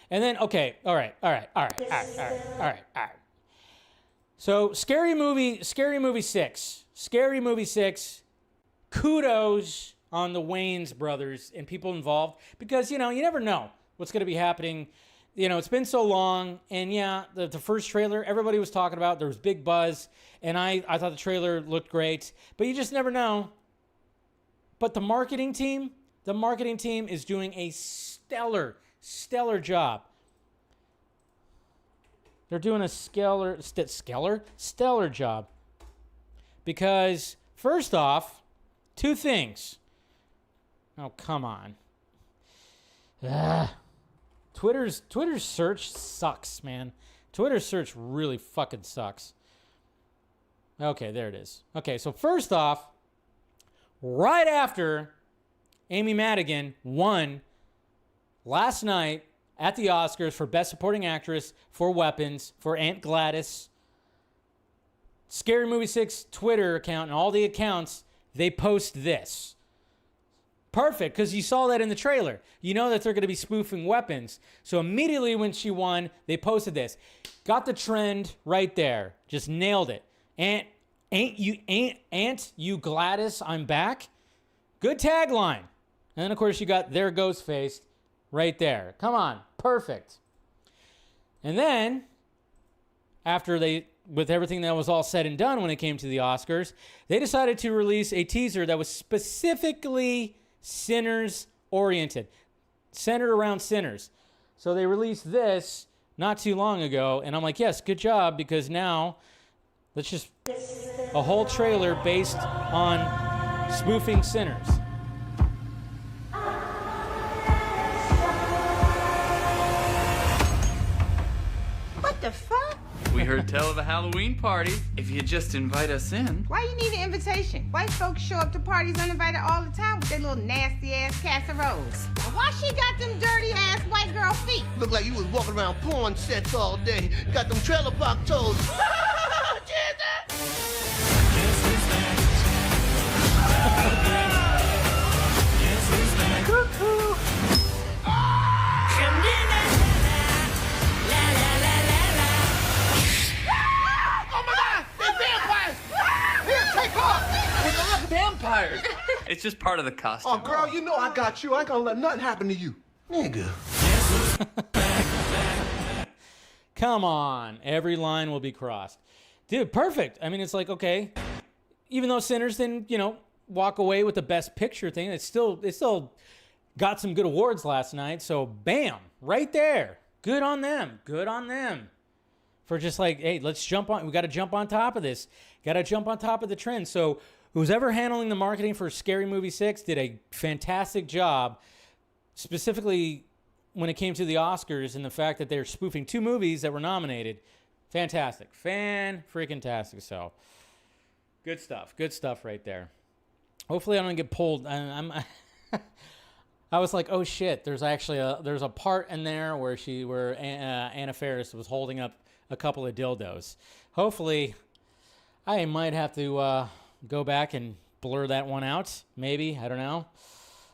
A: then, okay, all right. So Scary Movie 6. Scary Movie 6, kudos on the Wayans brothers and people involved, because, you never know what's going to be happening. It's been so long, and the first trailer, everybody was talking about, there was big buzz, and I thought the trailer looked great, but you just never know. But the marketing team is doing a stellar job. They're doing a stellar job. Because, first off, two things. Oh, come on. Twitter's search sucks, man. Twitter's search really fucking sucks. Okay, there it is. Okay, so first off, right after Amy Madigan won last night at the Oscars for Best Supporting Actress for Weapons for Aunt Gladys, Scary Movie 6 Twitter account and all the accounts, they post this. Perfect, because you saw that in the trailer. You know that they're going to be spoofing Weapons. So immediately when she won, they posted this. Got the trend right there. Just nailed it. Aunt you Gladys, I'm back. Good tagline. And then of course you got there Ghostface right there. Come on, perfect. And then after with everything that was all said and done when it came to the Oscars, they decided to release a teaser that was specifically Sinners oriented, centered around Sinners. So they released this not too long ago, and I'm like, yes, good job, because now let's just a whole trailer based on spoofing Sinners.
F: the fuck?
G: We heard tell of a Halloween party. If you just invite us in.
F: Why you need an invitation? White folks show up to parties uninvited all the time with their little nasty ass casseroles. Why she got them dirty ass white girl feet?
H: Look like you was walking around porn sets all day. Got them trailer park toes.
F: Cuckoo.
G: Vampires. It's just part of the costume.
H: Oh, girl, you know I got you. I ain't gonna let nothing happen to you. Nigga.
A: Come on. Every line will be crossed. Dude, perfect. I mean, it's like, okay, even though Sinners didn't, walk away with the best picture thing, it still got some good awards last night. So, bam, right there. Good on them. Good on them. For just like, hey, let's jump on. We got to jump on top of this. Got to jump on top of the trend. So, who's ever handling the marketing for Scary Movie 6 did a fantastic job, specifically when it came to the Oscars and the fact that they're spoofing 2 movies that were nominated. Fantastic. Fan-freaking-tastic. So, good stuff. Good stuff right there. Hopefully I don't get pulled. I was like, oh shit, there's actually a part in there where Anna Faris was holding up a couple of dildos. Hopefully I might have to go back and blur that one out. Maybe. I don't know.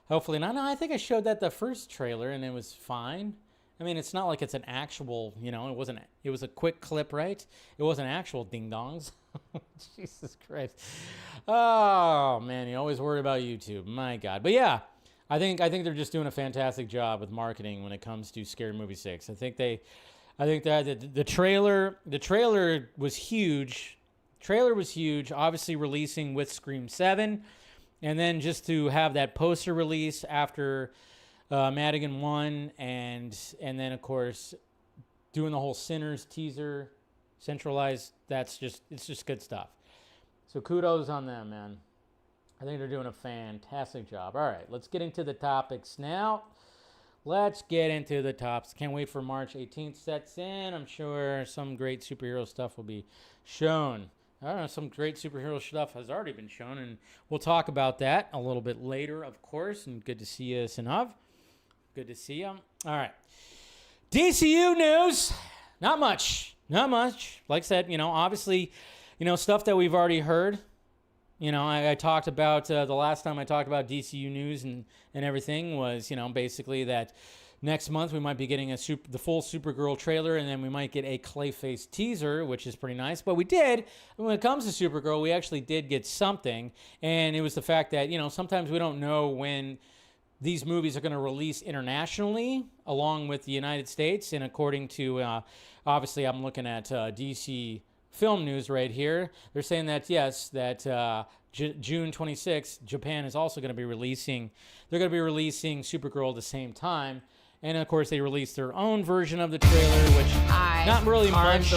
A: Hopefully not. No, I think I showed that the first trailer and it was fine. I mean, it's not like it's an actual, it was a quick clip, right? It wasn't actual ding-dongs. Jesus Christ. Oh, man, you always worry about YouTube. My God. But yeah, I think they're just doing a fantastic job with marketing when it comes to Scary Movie 6. I think that the trailer was huge. Trailer was huge, obviously releasing with Scream 7. And then just to have that poster release after Madigan 1 and then, of course, doing the whole Sinners teaser, centralized, it's just good stuff. So kudos on them, man. I think they're doing a fantastic job. All right, let's get into the topics now. Let's get into the tops. Can't wait for March 18th sets in. I'm sure some great superhero stuff will be shown. I don't know, some great superhero stuff has already been shown, and we'll talk about that a little bit later, of course. And good to see you, Sinav. Good to see you. All right. DCU news. Not much. Like I said, obviously, stuff that we've already heard. I talked about, the last time I talked about DCU news and everything was, basically that next month we might be getting the full Supergirl trailer, and then we might get a Clayface teaser, which is pretty nice. But we did, when it comes to Supergirl, we actually did get something, and it was the fact that, sometimes we don't know when these movies are going to release internationally along with the United States. And according to, obviously I'm looking at DC Film News right here, they're saying that, yes, that June 26th, Japan is also going to be releasing, they're going to be releasing Supergirl at the same time. And of course they released their own version of the trailer, which not really much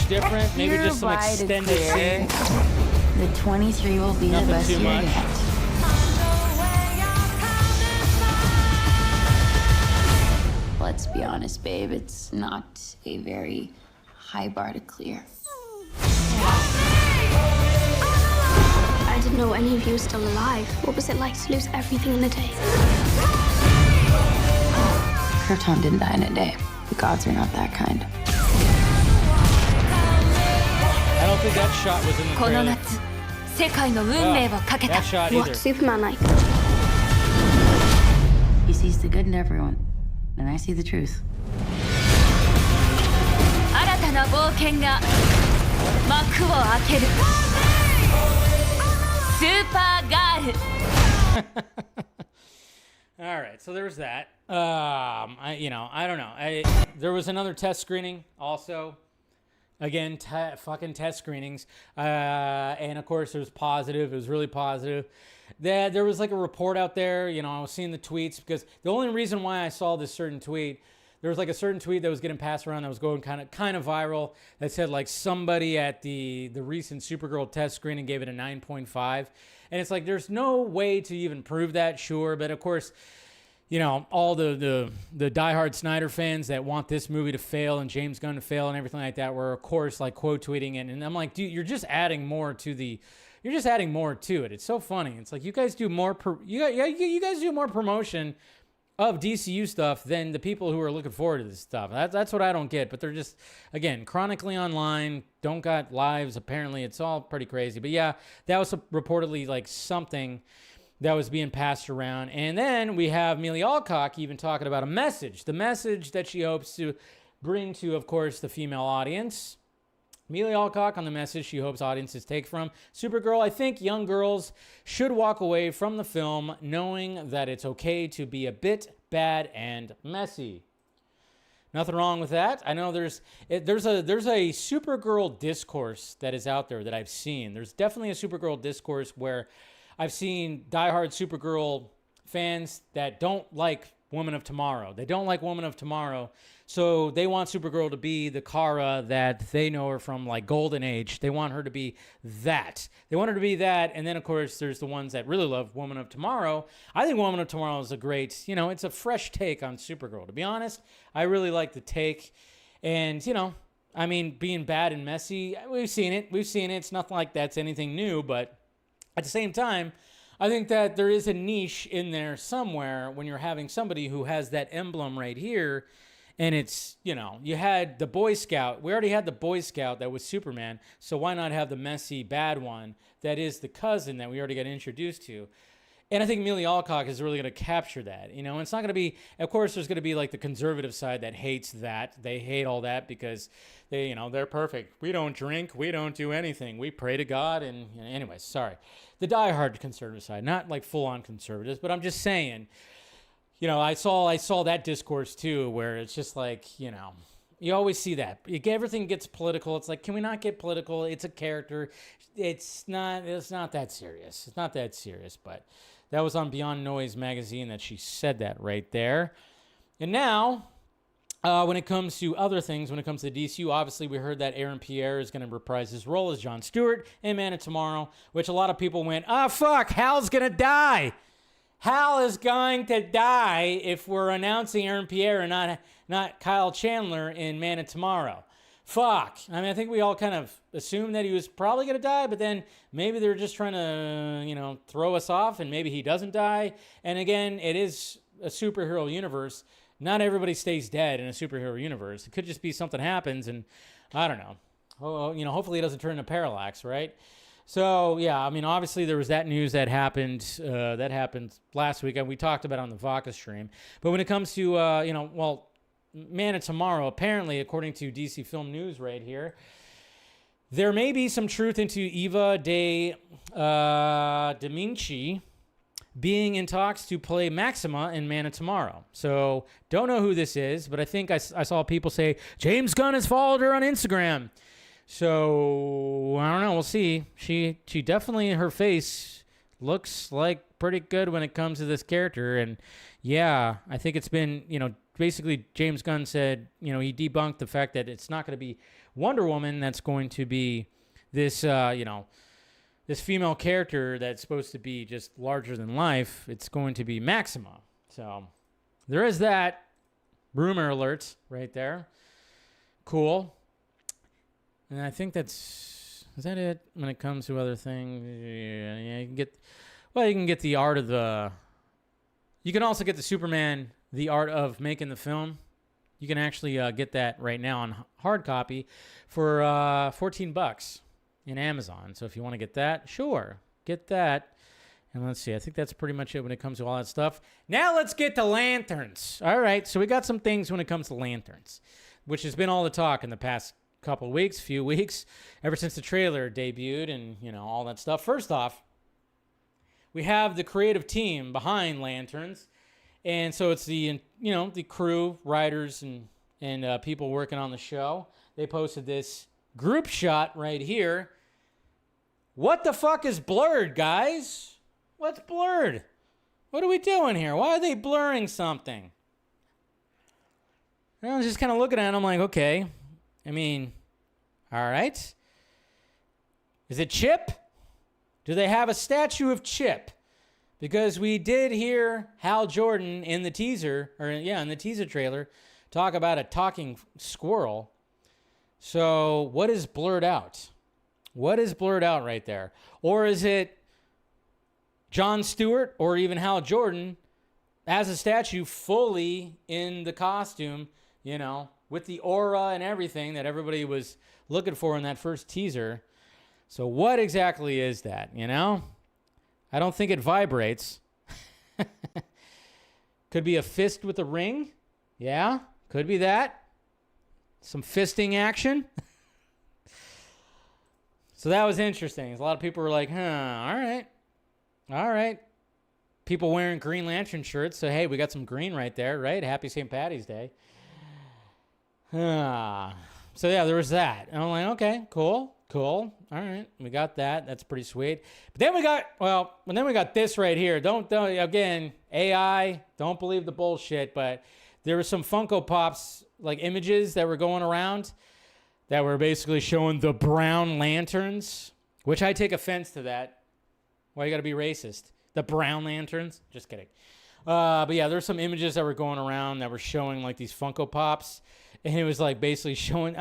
A: different, maybe just some extended scene.
I: The 23 will be
A: Nothing
I: the best
A: too
I: year
A: much.
I: yet. Let's be honest, babe, it's not a very high bar to clear.
J: I didn't know any of you were still alive. What was it like to lose everything in a day?
I: Krypton didn't die in a day. The gods are not that kind.
A: I don't think that shot was in the trailer. That shot either.
J: What's Superman like?
I: He sees the good in everyone, and I see the truth.
A: All right, so there was that. I don't know. There was another test screening also. Again, fucking test screenings. And of course, it was positive. It was really positive. There was like a report out there. I was seeing the tweets because the only reason why I saw this certain tweet, there was like a certain tweet that was getting passed around that was going kind of viral that said like somebody at the recent Supergirl test screening gave it a 9.5. And it's like, there's no way to even prove that, sure. But of course, all the diehard Snyder fans that want this movie to fail and James Gunn to fail and everything like that were, of course, like quote tweeting it. And I'm like, dude, you're just adding more to it. It's so funny. It's like you guys do more. You guys do more promotion of DCU stuff than the people who are looking forward to this stuff. That's what I don't get. But they're just, again, chronically online, don't got lives. Apparently, it's all pretty crazy. But yeah, that was reportedly like something that was being passed around. And then we have Amelia Alcock even talking about the message that she hopes to bring to, of course, the female audience. Amelia Alcock on the message she hopes audiences take from Supergirl. I think young girls should walk away from the film knowing that it's okay to be a bit bad and messy. Nothing wrong with that. I know there's a Supergirl discourse that is out there that I've seen. There's definitely a Supergirl discourse where I've seen diehard Supergirl fans that don't like Woman of Tomorrow. They don't like Woman of Tomorrow, so they want Supergirl to be the Kara that they know her from, like, Golden Age. They want her to be that. And then, of course, there's the ones that really love Woman of Tomorrow. I think Woman of Tomorrow is a great, it's a fresh take on Supergirl. To be honest, I really like the take. And, being bad and messy, we've seen it. It's nothing like that's anything new, but at the same time, I think that there is a niche in there somewhere when you're having somebody who has that emblem right here. And it's, you had the Boy Scout. We already had the Boy Scout that was Superman. So why not have the messy, bad one that is the cousin that we already got introduced to? And I think Amelia Alcock is really going to capture that. And it's not going to be, of course, there's going to be like the conservative side that hates that. They hate all that because they're perfect. We don't drink. We don't do anything. We pray to God. And anyways, sorry. The diehard conservative side, not like full-on conservatives, but I'm just saying, I saw that discourse too, where it's just like, you always see that. Everything gets political. It's like, can we not get political? It's a character. It's not that serious. It's not that serious, but that was on Beyond Noise magazine that she said that right there. And now, when it comes to other things, when it comes to DCU, obviously we heard that Aaron Pierre is going to reprise his role as Jon Stewart in Man of Tomorrow, which a lot of people went, fuck, Hal's going to die. Hal is going to die if we're announcing Aaron Pierre and not Kyle Chandler in Man of Tomorrow. Fuck. I think we all kind of assumed that he was probably going to die, but then maybe they're just trying to, throw us off, and maybe he doesn't die. And again, it is a superhero universe. Not everybody stays dead in a superhero universe. It could just be something happens, and I don't know. Hopefully it doesn't turn into Parallax, right? So, yeah, obviously there was that news that happened last week, and we talked about it on the Vodka stream. But when it comes to, Man of Tomorrow, apparently, according to DC Film News right here, there may be some truth into Eva de Dominci being in talks to play Maxima in Man of Tomorrow. So, don't know who this is, but I think I saw people say, James Gunn has followed her on Instagram. So, I don't know. We'll see. She definitely, her face looks like pretty good when it comes to this character. And, yeah, I think it's been, basically James Gunn said, he debunked the fact that it's not going to be Wonder Woman that's going to be this, this female character that's supposed to be just larger than life. It's going to be Maxima. So, there is that. Rumor alert right there. Cool. And I think is that it when it comes to other things? Yeah, you can get the art of you can also get the Superman, the art of making the film. You can actually get that right now on hard copy for $14 in Amazon. So if you want to get that, sure, get that. And let's see, I think that's pretty much it when it comes to all that stuff. Now let's get to lanterns. All right, so we got some things when it comes to lanterns, which has been all the talk in the past few weeks, ever since the trailer debuted and, all that stuff. First off, we have the creative team behind Lanterns. And so it's the crew, writers, and people working on the show. They posted this group shot right here. What the fuck is blurred, guys? What's blurred? What are we doing here? Why are they blurring something? And I was just kind of looking at it. I'm like, okay. All right. Is it Chip? Do they have a statue of Chip? because we did hear Hal Jordan in the teaser, in the teaser trailer, talk about a talking squirrel. So what is blurred out? What is blurred out right there? Or is it Jon Stewart or even Hal Jordan as a statue fully in the costume, with the aura and everything that everybody was looking for in that first teaser? So what exactly is that, I don't think it vibrates. Could be a fist with a ring. Yeah, could be that. Some fisting action. So that was interesting. A lot of people were like, all right. People wearing Green Lantern shirts. So, hey, we got some green right there, right? Happy St. Patty's Day. So, yeah, there was that. And I'm like, okay, cool. All right, we got that. That's pretty sweet. But then we got this right here. Don't again, AI, don't believe the bullshit, but there were some Funko Pops, like images that were going around that were basically showing the brown lanterns, which I take offense to that. Why you got to be racist? The brown lanterns? Just kidding. But yeah, there's some images that were going around that were showing like these Funko Pops, and it was like basically showing,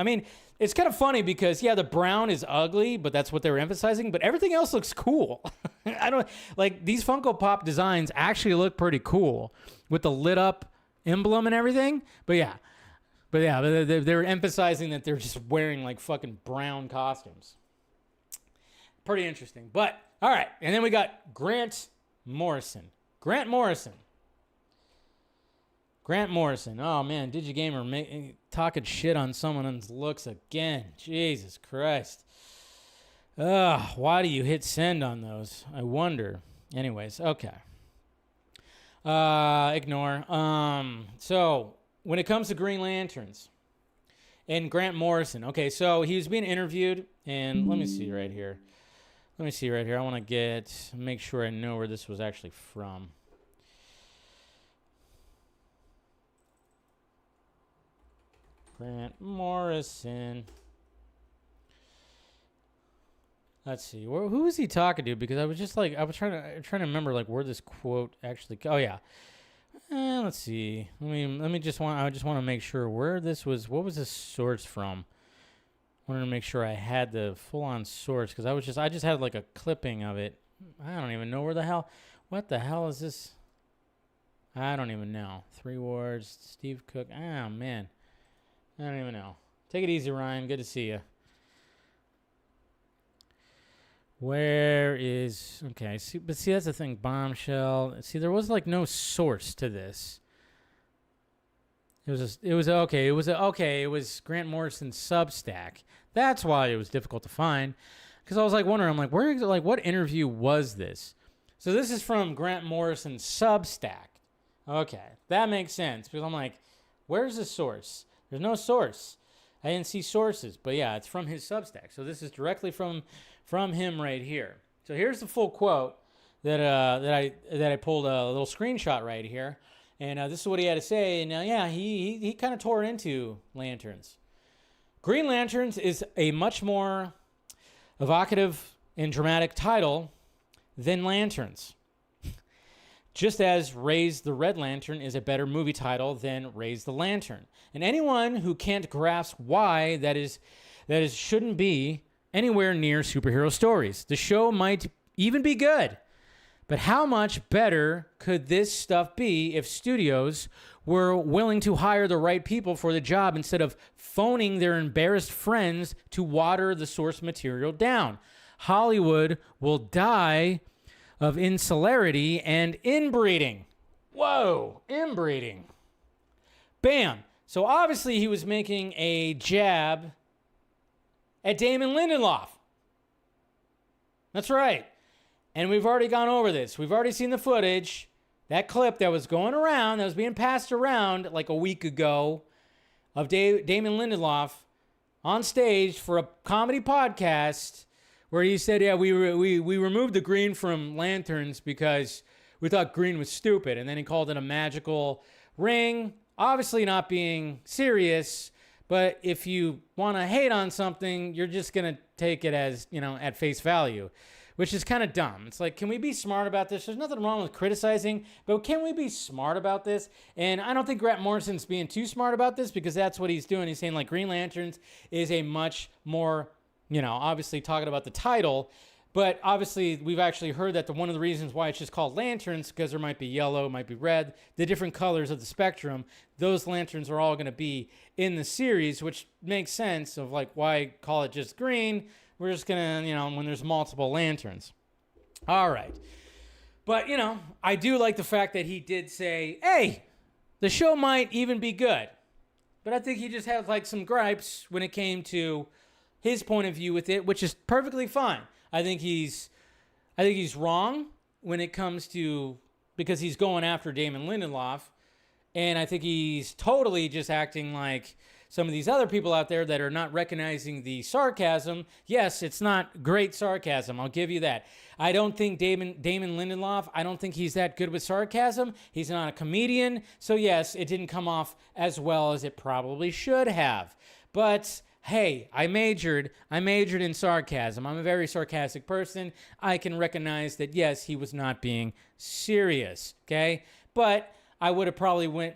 A: it's kind of funny because the brown is ugly, but that's what they were emphasizing, but everything else looks cool. These Funko Pop designs actually look pretty cool with the lit up emblem and everything. But they were emphasizing that they're just wearing like fucking brown costumes. Pretty interesting. But all right, and then we got Grant Morrison. Grant Morrison. Oh man, DigiGamer talking shit on someone's looks again. Jesus Christ. Why do you hit send on those? I wonder. Anyways, okay. Ignore. So when it comes to Green Lanterns and Grant Morrison, okay, so he was being interviewed, and let me see right here. I want to make sure I know where this was actually from. Grant Morrison. Let's see. Who was he talking to? Because I was just like, I was trying to remember like where this quote actually. Oh yeah. Let's see. I just want to make sure where this was. What was this source from? I wanted to make sure I had the full-on source because I just had like a clipping of it. I don't even know what the hell is this? I don't even know. 3 words. Steve Cook. Oh man. I don't even know. Take it easy, Ryan. Good to see you. Where is... Okay, see, that's the thing. Bombshell. See, there was, like, no source to this. It was Grant Morrison's Substack. That's why it was difficult to find. Because I was, like, wondering, what interview was this? So this is from Grant Morrison's Substack. Okay, that makes sense. Because I'm like, where's the source? There's no source. I didn't see sources, but yeah, it's from his Substack. So this is directly from him right here. So here's the full quote that I pulled a little screenshot right here, and this is what he had to say. Now, he kind of tore into Lanterns. Green Lanterns is a much more evocative and dramatic title than Lanterns. Just as Raise the Red Lantern is a better movie title than Raise the Lantern. And anyone who can't grasp why that is shouldn't be anywhere near superhero stories. The show might even be good. But how much better could this stuff be if studios were willing to hire the right people for the job instead of phoning their embarrassed friends to water the source material down? Hollywood will die of insularity and inbreeding. Whoa, inbreeding. Bam. So obviously he was making a jab at Damon Lindelof. That's right. And we've already gone over this. We've already seen the footage. That clip that was going around, that was being passed around like a week ago of Damon Lindelof on stage for a comedy podcast where he said, yeah, we removed the green from lanterns because we thought green was stupid. And then he called it a magical ring, obviously not being serious. But if you want to hate on something, you're just going to take it as, at face value. which is kind of dumb. It's like, can we be smart about this? There's nothing wrong with criticizing, but can we be smart about this? And I don't think Grant Morrison's being too smart about this, because that's what he's doing. He's saying like Green Lanterns is a much more, obviously talking about the title, but obviously we've actually heard that one of the reasons why it's just called lanterns, because there might be yellow, might be red, the different colors of the spectrum. Those lanterns are all going to be in the series, which makes sense of like why call it just green. We're just going to, when there's multiple lanterns. All right. But, I do like the fact that he did say, hey, the show might even be good. But I think he just had like some gripes when it came to his point of view with it, which is perfectly fine. I think he's wrong when it comes to, because he's going after Damon Lindelof, and I think he's totally just acting like some of these other people out there that are not recognizing the sarcasm. Yes, it's not great sarcasm. I'll give you that. I don't think Damon Lindelof, I don't think he's that good with sarcasm. He's not a comedian. So yes, it didn't come off as well as it probably should have. But hey, I majored in sarcasm. I'm a very sarcastic person. I can recognize that, yes, he was not being serious, okay? But I would have probably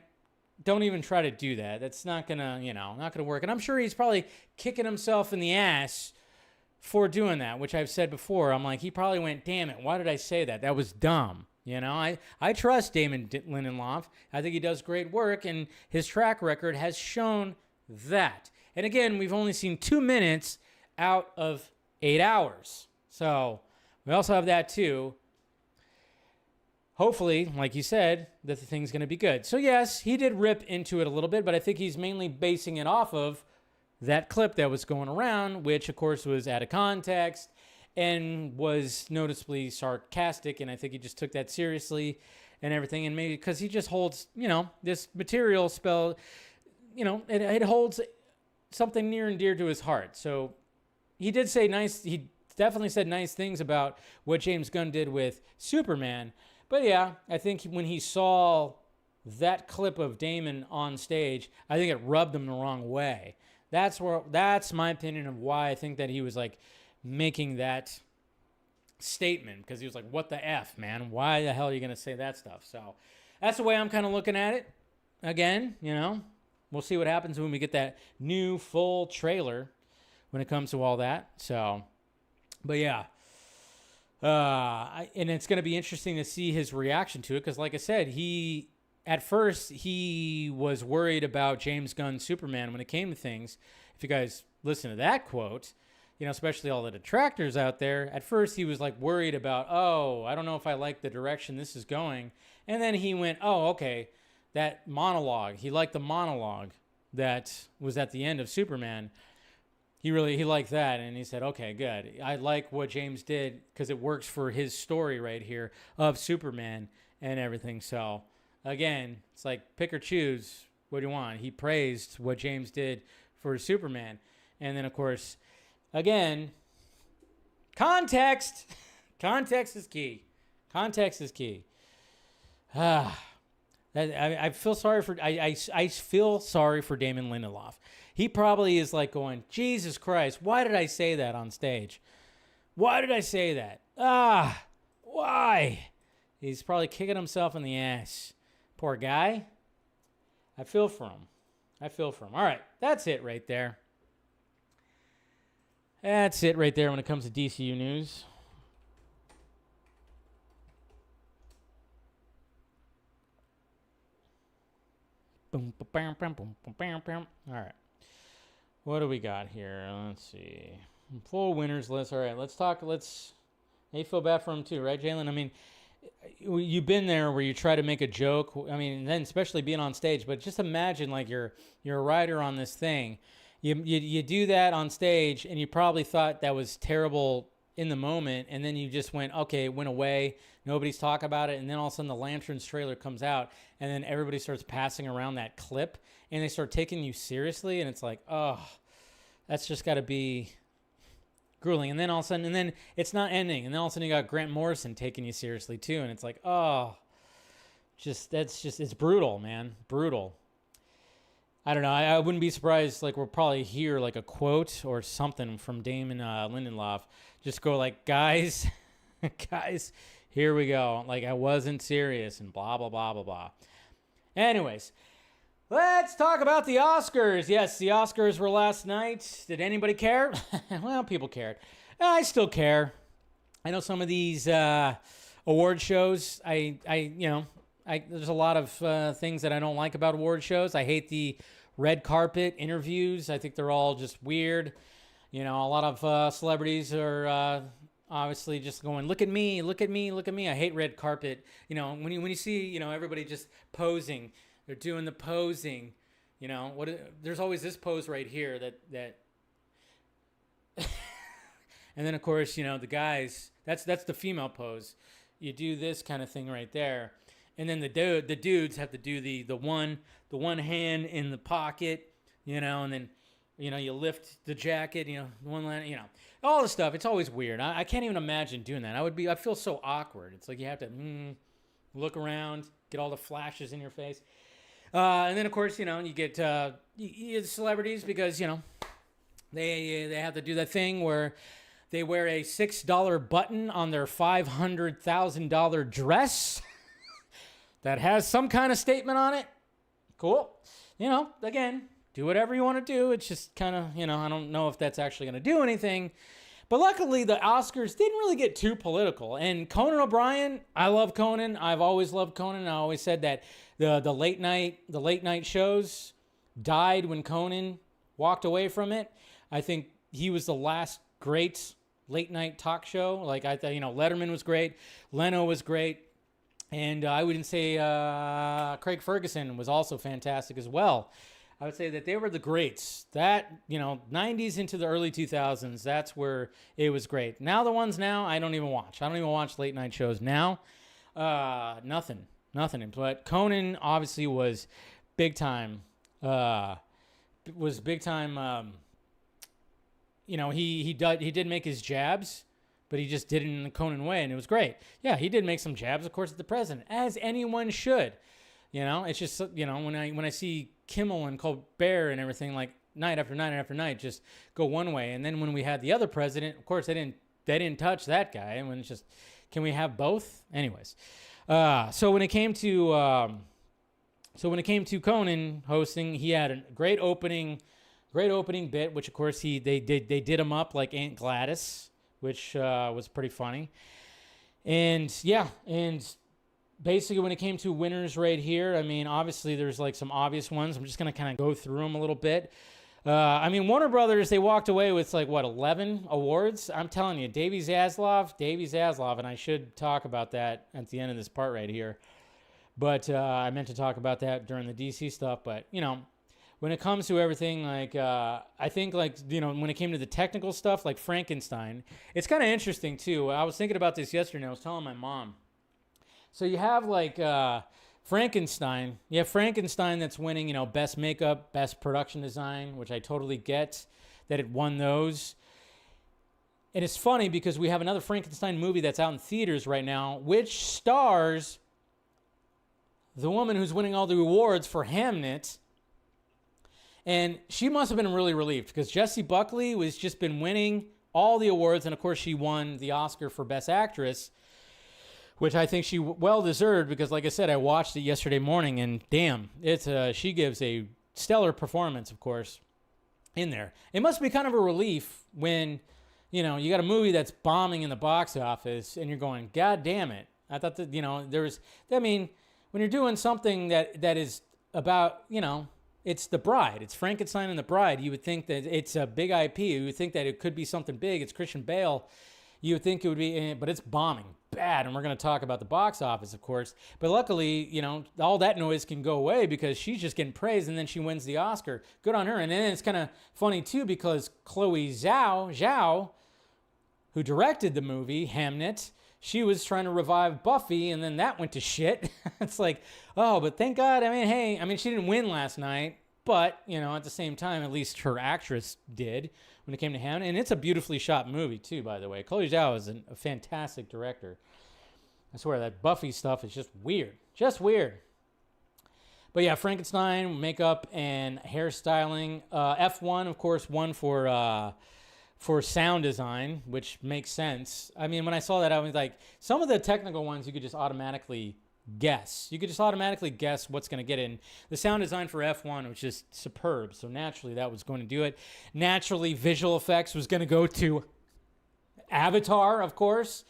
A: don't even try to do that. That's not gonna, not gonna work. And I'm sure he's probably kicking himself in the ass for doing that, which I've said before. I'm like, he probably went, damn it, why did I say that? That was dumb. I trust Damon Lindelof. I think he does great work, and his track record has shown that. And again, we've only seen 2 minutes out of 8 hours. So we also have that too. Hopefully, like you said, that the thing's going to be good. So yes, he did rip into it a little bit, but I think he's mainly basing it off of that clip that was going around, which of course was out of context and was noticeably sarcastic. And I think he just took that seriously and everything. And maybe because he just holds, this material it holds something near and dear to his heart. So he definitely said nice things about what James Gunn did with Superman. But yeah, I think when he saw that clip of Damon on stage, I think it rubbed him the wrong way. That's my opinion of why I think that he was like making that statement, because he was like, what the F, man? Why the hell are you going to say that stuff? So that's the way I'm kind of looking at it. Again, we'll see what happens when we get that new full trailer when it comes to all that. So, but yeah. And it's going to be interesting to see his reaction to it, because like I said, at first he was worried about James Gunn's Superman when it came to things. If you guys listen to that quote, especially all the detractors out there, at first he was like worried about, I don't know if I like the direction this is going. And then he went, okay, that monologue, he liked the monologue that was at the end of Superman. He liked that, and he said, okay, good. I like what James did because it works for his story right here of Superman and everything. So, again, it's like pick or choose what you want. He praised what James did for Superman. And then, of course, again, context. Context is key. Context is key. I feel sorry for Damon Lindelof. He probably is like going, Jesus Christ, why did I say that on stage? Why did I say that? Why? He's probably kicking himself in the ass. Poor guy. I feel for him. All right, that's it right there. That's it right there when it comes to DCU news. Boom, bam, bam, boom, bam, bam. All right. What do we got here? Let's see. Full winners list. All right, let's talk. You feel bad for him too, right, Jalen? I mean, you've been there where you try to make a joke. I mean, then especially being on stage. But just imagine like you're a writer on this thing. You do that on stage, and you probably thought that was terrible in the moment, and then you just went, okay, it went away. Nobody's talking about it, and then all of a sudden the Lanterns trailer comes out, and then everybody starts passing around that clip, and they start taking you seriously, and it's like, oh, that's just got to be grueling. And then all of a sudden, and then it's not ending, and then all of a sudden you got Grant Morrison taking you seriously too, and it's like, oh, it's brutal, man, brutal. I don't know. I wouldn't be surprised. Like we'll probably hear like a quote or something from Damon Lindelof. Just go like, guys, Guys, here we go. Like I wasn't serious and blah, blah, blah, blah, blah. Anyways, let's talk about the Oscars. Yes, the Oscars were last night. Did anybody care? Well, people cared. I still care. I know some of these award shows, there's a lot of things that I don't like about award shows. I hate the red carpet interviews. I think they're all just weird. A lot of celebrities are obviously just going, look at me, look at me, look at me. I hate red carpet. When you see, everybody just posing, they're doing the posing. There's always this pose right here that and then of course, the guys, that's the female pose. You do this kind of thing right there. And then the dudes have to do the one hand in the pocket, and then you lift the jacket, all the stuff. It's always weird. I can't even imagine doing that. I feel so awkward. It's like you have to look around, get all the flashes in your face. And then of course, you get celebrities because, they have to do that thing where they wear a $6 button on their $500,000 dress that has some kind of statement on it. Cool. Again, do whatever you want to do. It's just kind of, I don't know if that's actually going to do anything. But luckily, the Oscars didn't really get too political. And Conan O'Brien, I love Conan. I've always loved Conan. I always said that the late night shows died when Conan walked away from it. I think he was the last great late night talk show. Like I thought, Letterman was great, Leno was great, and I wouldn't say Craig Ferguson was also fantastic as well. I would say that they were the greats. That 90s into the early 2000s, that's where it was great. Now the ones now I don't even watch. I don't even watch late night shows now. Nothing. But Conan obviously was big time. He did make his jabs, but he just did it in the Conan way, and it was great. Yeah, he did make some jabs, of course, at the president, as anyone should. It's just, when I see Kimmel and Colbert and everything, like night after night after night, just go one way. And then when we had the other president, of course, they didn't touch that guy. And when it's just, can we have both? Anyways, so when it came to Conan hosting, he had a great opening bit, which of course they did him up like Aunt Gladys, which was pretty funny. And basically when it came to winners right here, obviously there's like some obvious ones. I'm just going to kind of go through them a little bit. Warner Brothers, they walked away with 11 awards. I'm telling you, Davey Zaslav, and I should talk about that at the end of this part right here. But I meant to talk about that during the DC stuff. But, when it comes to everything, I think, when it came to the technical stuff, like Frankenstein, it's kind of interesting, too. I was thinking about this yesterday, and I was telling my mom. So you have, Frankenstein. You have Frankenstein that's winning, best makeup, best production design, which I totally get that it won those. And it's funny because we have another Frankenstein movie that's out in theaters right now, which stars the woman who's winning all the awards for Hamnet. And she must have been really relieved because Jessie Buckley was just been winning all the awards. And, of course, she won the Oscar for Best Actress, which I think she well deserved because, like I said, I watched it yesterday morning. And, damn, she gives a stellar performance, of course, in there. It must be kind of a relief when, you got a movie that's bombing in the box office and you're going, God damn it. I thought that, when you're doing something that is about, it's The Bride. It's Frankenstein and The Bride. You would think that it's a big IP. You would think that it could be something big. It's Christian Bale. You would think it would be, but it's bombing bad. And we're going to talk about the box office, of course. But luckily, all that noise can go away because she's just getting praised and then she wins the Oscar. Good on her. And then it's kind of funny, too, because Chloe Zhao, who directed the movie Hamnet, she was trying to revive Buffy, and then that went to shit. It's like, oh, but thank God. She didn't win last night, but, at the same time, at least her actress did when it came to Hamnet. And it's a beautifully shot movie, too, by the way. Chloe Zhao is a fantastic director. I swear, that Buffy stuff is just weird. Just weird. But, yeah, Frankenstein, makeup, and hairstyling. F1, of course, won for for sound design, which makes sense. I mean, when I saw that, I was like, some of the technical ones you could just automatically guess. You could just automatically guess what's going to get in. The sound design for F1 was just superb, so naturally that was going to do it. Naturally, visual effects was going to go to Avatar, of course.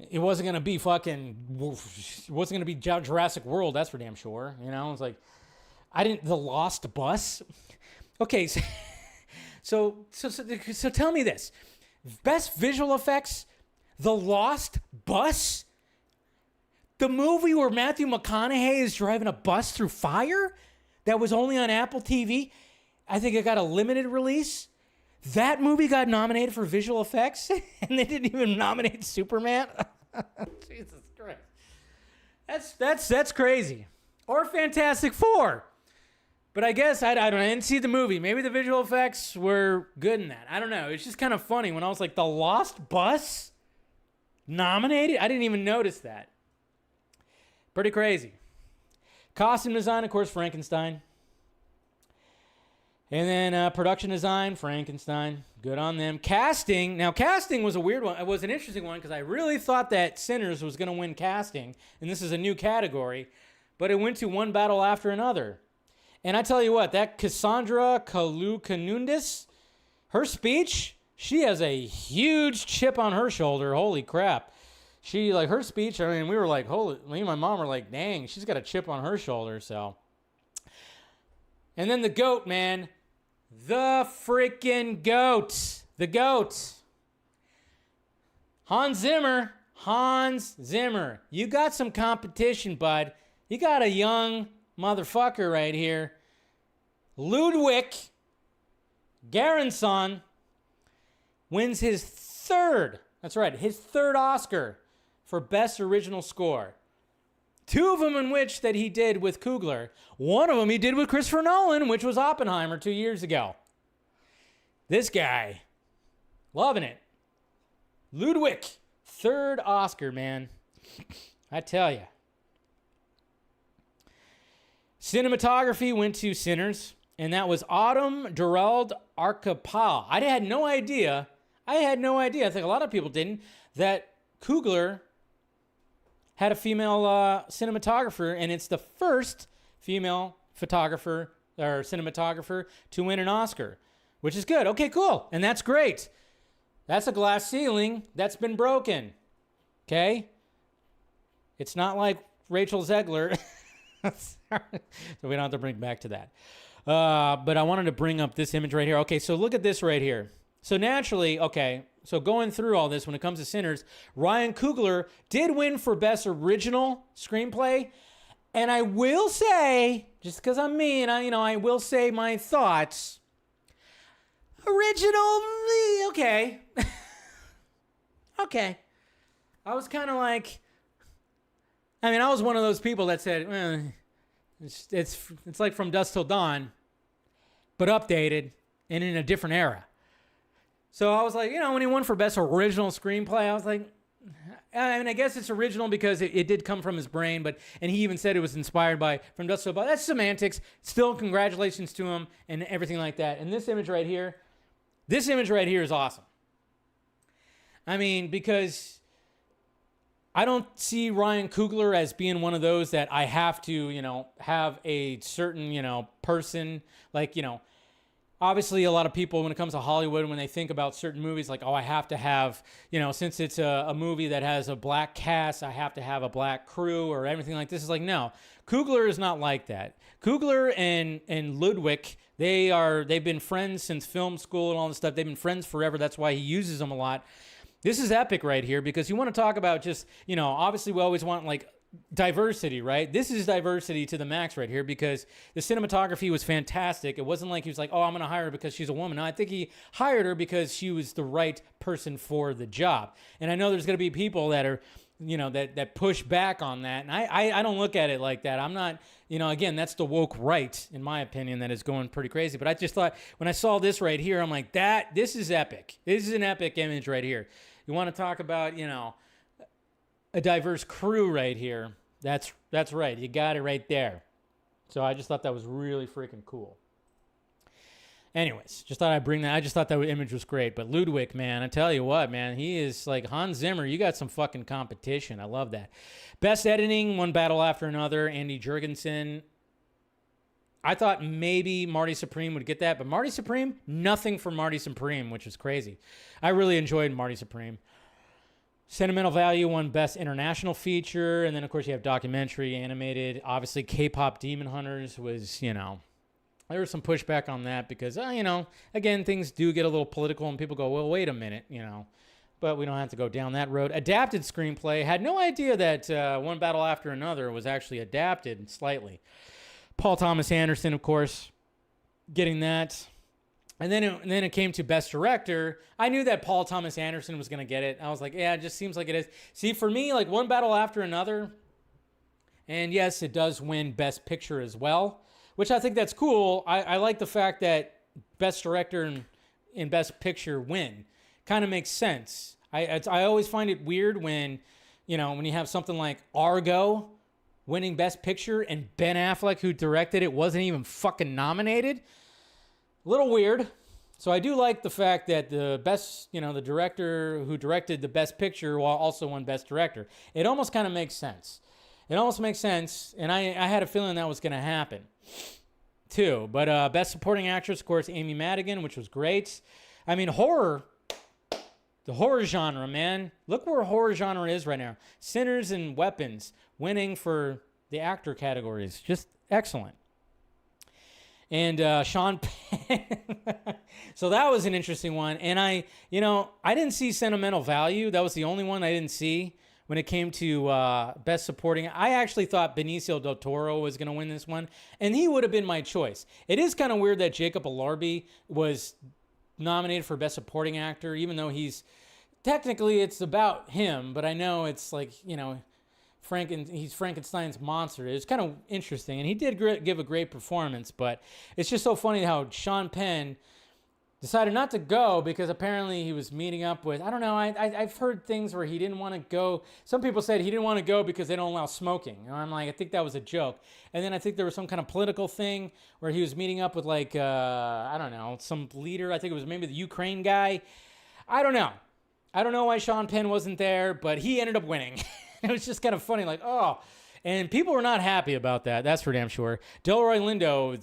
A: It wasn't going to be it wasn't going to be Jurassic World, that's for damn sure. You know, it's like, The Lost Bus? Okay, so tell me this. Best visual effects, The Lost Bus? The movie where Matthew McConaughey is driving a bus through fire? That was only on Apple TV? I think it got a limited release. That movie got nominated for visual effects, and they didn't even nominate Superman? Jesus Christ. That's crazy. Or Fantastic Four. But I guess, I don't know, I didn't see the movie. Maybe the visual effects were good in that. I don't know. It's just kind of funny when I was like, The Lost Bus nominated? I didn't even notice that. Pretty crazy. Costume design, of course, Frankenstein. And then production design, Frankenstein. Good on them. Casting. Now, casting was a weird one. It was an interesting one because I really thought that Sinners was going to win casting. And this is a new category. But it went to one battle after another. And I tell you what, that Cassandra Kalukandis, her speech, she has a huge chip on her shoulder. Holy crap. She, like, her speech, I mean, we were like, me and my mom were like, dang, she's got a chip on her shoulder, so. And then the GOAT, man. The freaking GOAT. The GOAT. Hans Zimmer. You got some competition, bud. You got a young motherfucker right here. Ludwig Göransson wins his third Oscar for Best Original Score. Two of them in which that he did with Coogler. One of them he did with Christopher Nolan, which was Oppenheimer 2 years ago. This guy, loving it. Ludwig, third Oscar, man. I tell you. Cinematography went to Sinners, and that was Autumn Durald Archipel. I had no idea. I think a lot of people didn't, that Coogler had a female cinematographer, and it's the first female photographer or cinematographer to win an Oscar, which is good. Okay, cool. And that's great. That's a glass ceiling that's been broken. Okay? It's not like Rachel Zegler. So we don't have to bring back to that. But I wanted to bring up this image right here. Okay, so look at this right here. So naturally, okay, so going through all this when it comes to Sinners, Ryan Coogler did win for Best Original Screenplay. And I will say, just because I'm mean, I will say my thoughts. Original, okay. Okay. I was kind of like, I was one of those people that said, it's like From Dusk Till Dawn, but updated and in a different era. So I was like, when he won for Best Original Screenplay, I was like, I guess it's original because it did come from his brain, and he even said it was inspired by From Dusk Till Dawn. That's semantics. Still, congratulations to him and everything like that. And this image right here is awesome. Because I don't see Ryan Coogler as being one of those that I have to, have a certain, person, like, obviously, a lot of people, when it comes to Hollywood, when they think about certain movies, like, I have to have, since it's a movie that has a black cast, I have to have a black crew or everything like this. It's like, no. Coogler is not like that. Coogler and Ludwig, they've been friends since film school and all this stuff. They've been friends forever. That's why he uses them a lot. This is epic right here because you want to talk about just, obviously we always want, like, diversity, right? This is diversity to the max right here because the cinematography was fantastic. It wasn't like he was like, I'm going to hire her because she's a woman. No, I think he hired her because she was the right person for the job. And I know there's going to be people that are, that push back on that. And I don't look at it like that. I'm not, again, that's the woke right, in my opinion, that is going pretty crazy. But I just thought when I saw this right here, I'm like, this is epic. This is an epic image right here. You want to talk about, a diverse crew right here. That's right. You got it right there. So I just thought that was really freaking cool. Anyways, just thought I'd bring that. I just thought that image was great. But Ludwig, man, I tell you what, man, he is like Hans Zimmer. You got some fucking competition. I love that. Best editing, one battle after another. Andy Jurgensen. I thought maybe Marty Supreme would get that, but Marty Supreme, nothing for Marty Supreme, which is crazy. I really enjoyed Marty Supreme. Sentimental Value won Best International Feature, and then, of course, you have documentary, animated. Obviously, K-Pop Demon Hunters was, you know, there was some pushback on that because, you know, again, things do get a little political, and people go, well, wait a minute, you know. But we don't have to go down that road. Adapted screenplay. Had no idea that One Battle After Another was actually adapted slightly. Paul Thomas Anderson, of course, getting that. And then it came to Best Director. I knew that Paul Thomas Anderson was going to get it. I was like, yeah, it just seems like it is. See, for me, like One Battle After Another, and yes, it does win Best Picture as well, which I think that's cool. I like the fact that Best Director and Best Picture win. Kind of makes sense. I always find it weird when, you know, when you have something like Argo winning Best Picture and Ben Affleck, who directed it, wasn't even fucking nominated. A little weird. So I do like the fact that the best, you know, the director who directed the Best Picture also won Best Director. It almost kind of makes sense. It almost makes sense, and I had a feeling that was going to happen too. But Best Supporting Actress, of course, Amy Madigan, which was great. I mean, horror. The horror genre, man. Look where horror genre is right now. Sinners and Weapons winning for the actor categories. Just excellent. And Sean Penn. So that was an interesting one. And I didn't see Sentimental Value. That was the only one I didn't see when it came to Best Supporting. I actually thought Benicio del Toro was going to win this one. And he would have been my choice. It is kind of weird that Jacob Elordi was nominated for Best Supporting Actor, even though he's technically it's about him, but I know it's like, you know, he's Frankenstein's monster. It's kind of interesting, and he did give a great performance, but it's just so funny how Sean Penn decided not to go because apparently he was meeting up with, I don't know, I've heard things where he didn't want to go. Some people said he didn't want to go because they don't allow smoking. And I'm like, I think that was a joke. And then I think there was some kind of political thing where he was meeting up with like, I don't know, some leader. I think it was maybe the Ukraine guy. I don't know. I don't know why Sean Penn wasn't there, but he ended up winning. It was just kind of funny, like, oh. And people were not happy about that. That's for damn sure. Delroy Lindo,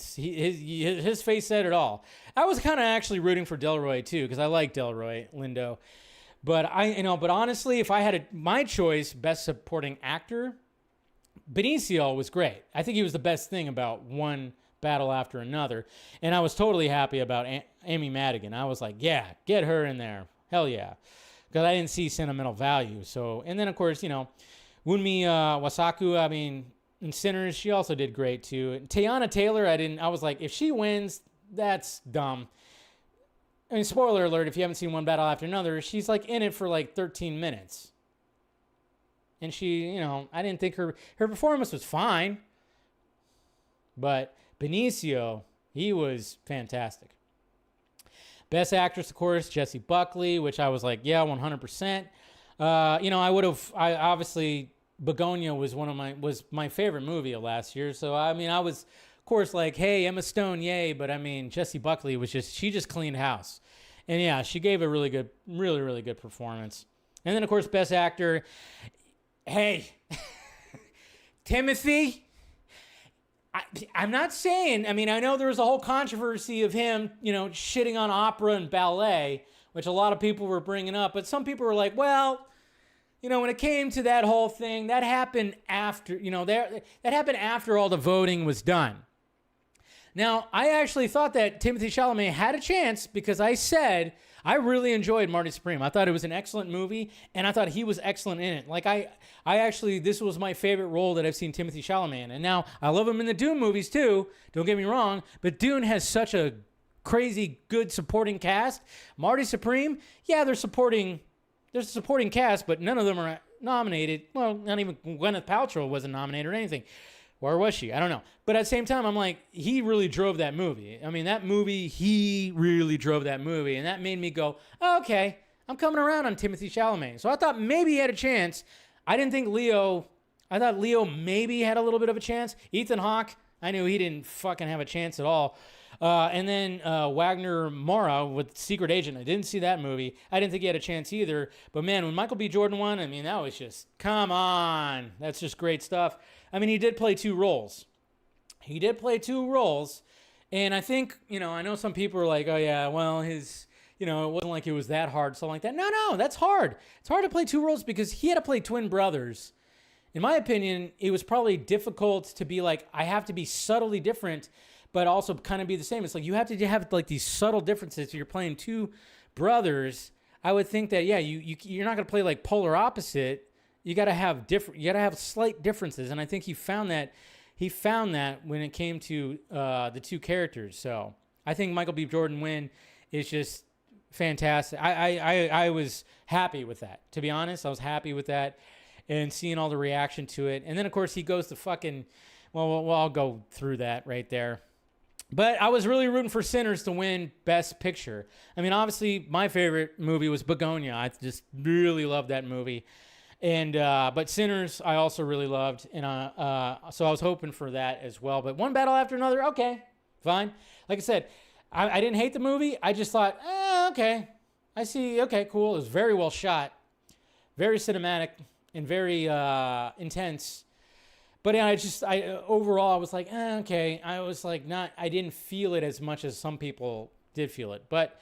A: his face said it all. I was kind of actually rooting for Delroy too because I like Delroy Lindo. But but honestly, if I had my choice, Best Supporting Actor, Benicio was great. I think he was the best thing about One Battle After Another, and I was totally happy about Amy Madigan. I was like, yeah, get her in there, hell yeah, because I didn't see Sentimental Value. So, and then of course, you know, Wunmi Wasaku, I mean, in Sinners, she also did great too. And Teyana Taylor, I was like, if she wins, that's dumb. I mean, spoiler alert, if you haven't seen One Battle After Another, she's like in it for like 13 minutes. And she, you know, I didn't think her performance was fine. But Benicio, he was fantastic. Best Actress, of course, Jessie Buckley, which I was like, yeah, 100%. You know, I obviously, Begonia was my favorite movie of last year. So, I mean, I was, of course, like, hey, Emma Stone, yay. But, I mean, Jessie Buckley she just cleaned house. And, yeah, she gave a really good, really, really good performance. And then, of course, Best Actor, hey, Timothy. I'm not saying, I mean, I know there was a whole controversy of him, you know, shitting on opera and ballet, which a lot of people were bringing up. But some people were like, well, you know, when it came to that whole thing, that happened after, you know, that happened after all the voting was done. Now, I actually thought that Timothée Chalamet had a chance because I said I really enjoyed Marty Supreme. I thought it was an excellent movie, and I thought he was excellent in it. Like, I actually, this was my favorite role that I've seen Timothée Chalamet in. And now, I love him in the Dune movies, too. Don't get me wrong, but Dune has such a crazy good supporting cast. Marty Supreme, yeah, there's a supporting cast, but none of them are nominated. Well, not even Gwyneth Paltrow wasn't nominated or anything. Or was she? I don't know. But at the same time, I'm like, he really drove that movie. I mean, he really drove that movie. And that made me go, oh, okay, I'm coming around on Timothée Chalamet. So I thought maybe he had a chance. I thought Leo maybe had a little bit of a chance. Ethan Hawke, I knew he didn't fucking have a chance at all. And then Wagner Mora with Secret Agent. I didn't see that movie. I didn't think he had a chance either. But man, when Michael B. Jordan won, I mean, that was just, come on. That's just great stuff. I mean, he did play two roles. And I think, I know some people are like, oh yeah, well, his, it wasn't like it was that hard, something like that. No, that's hard. It's hard to play two roles because he had to play twin brothers. In my opinion, it was probably difficult to be like, I have to be subtly different, but also kind of be the same. It's like you have to have like these subtle differences. So you're playing two brothers. I would think that, yeah, you're not going to play like polar opposite. You got to have slight differences. And I think he found that when it came to the two characters. So I think Michael B. Jordan win is just fantastic. I was happy with that. To be honest, I was happy with that and seeing all the reaction to it. And then, of course, he goes to fucking, well, I'll go through that right there. But I was really rooting for Sinners to win Best Picture. I mean, obviously, my favorite movie was Begonia. I just really loved that movie. And but Sinners, I also really loved. And so I was hoping for that as well. But one battle after another, okay, fine. Like I said, I didn't hate the movie. I just thought, okay. I see, okay, cool. It was very well shot. Very cinematic and very intense. But overall, I was like, okay. I was like, I didn't feel it as much as some people did feel it. But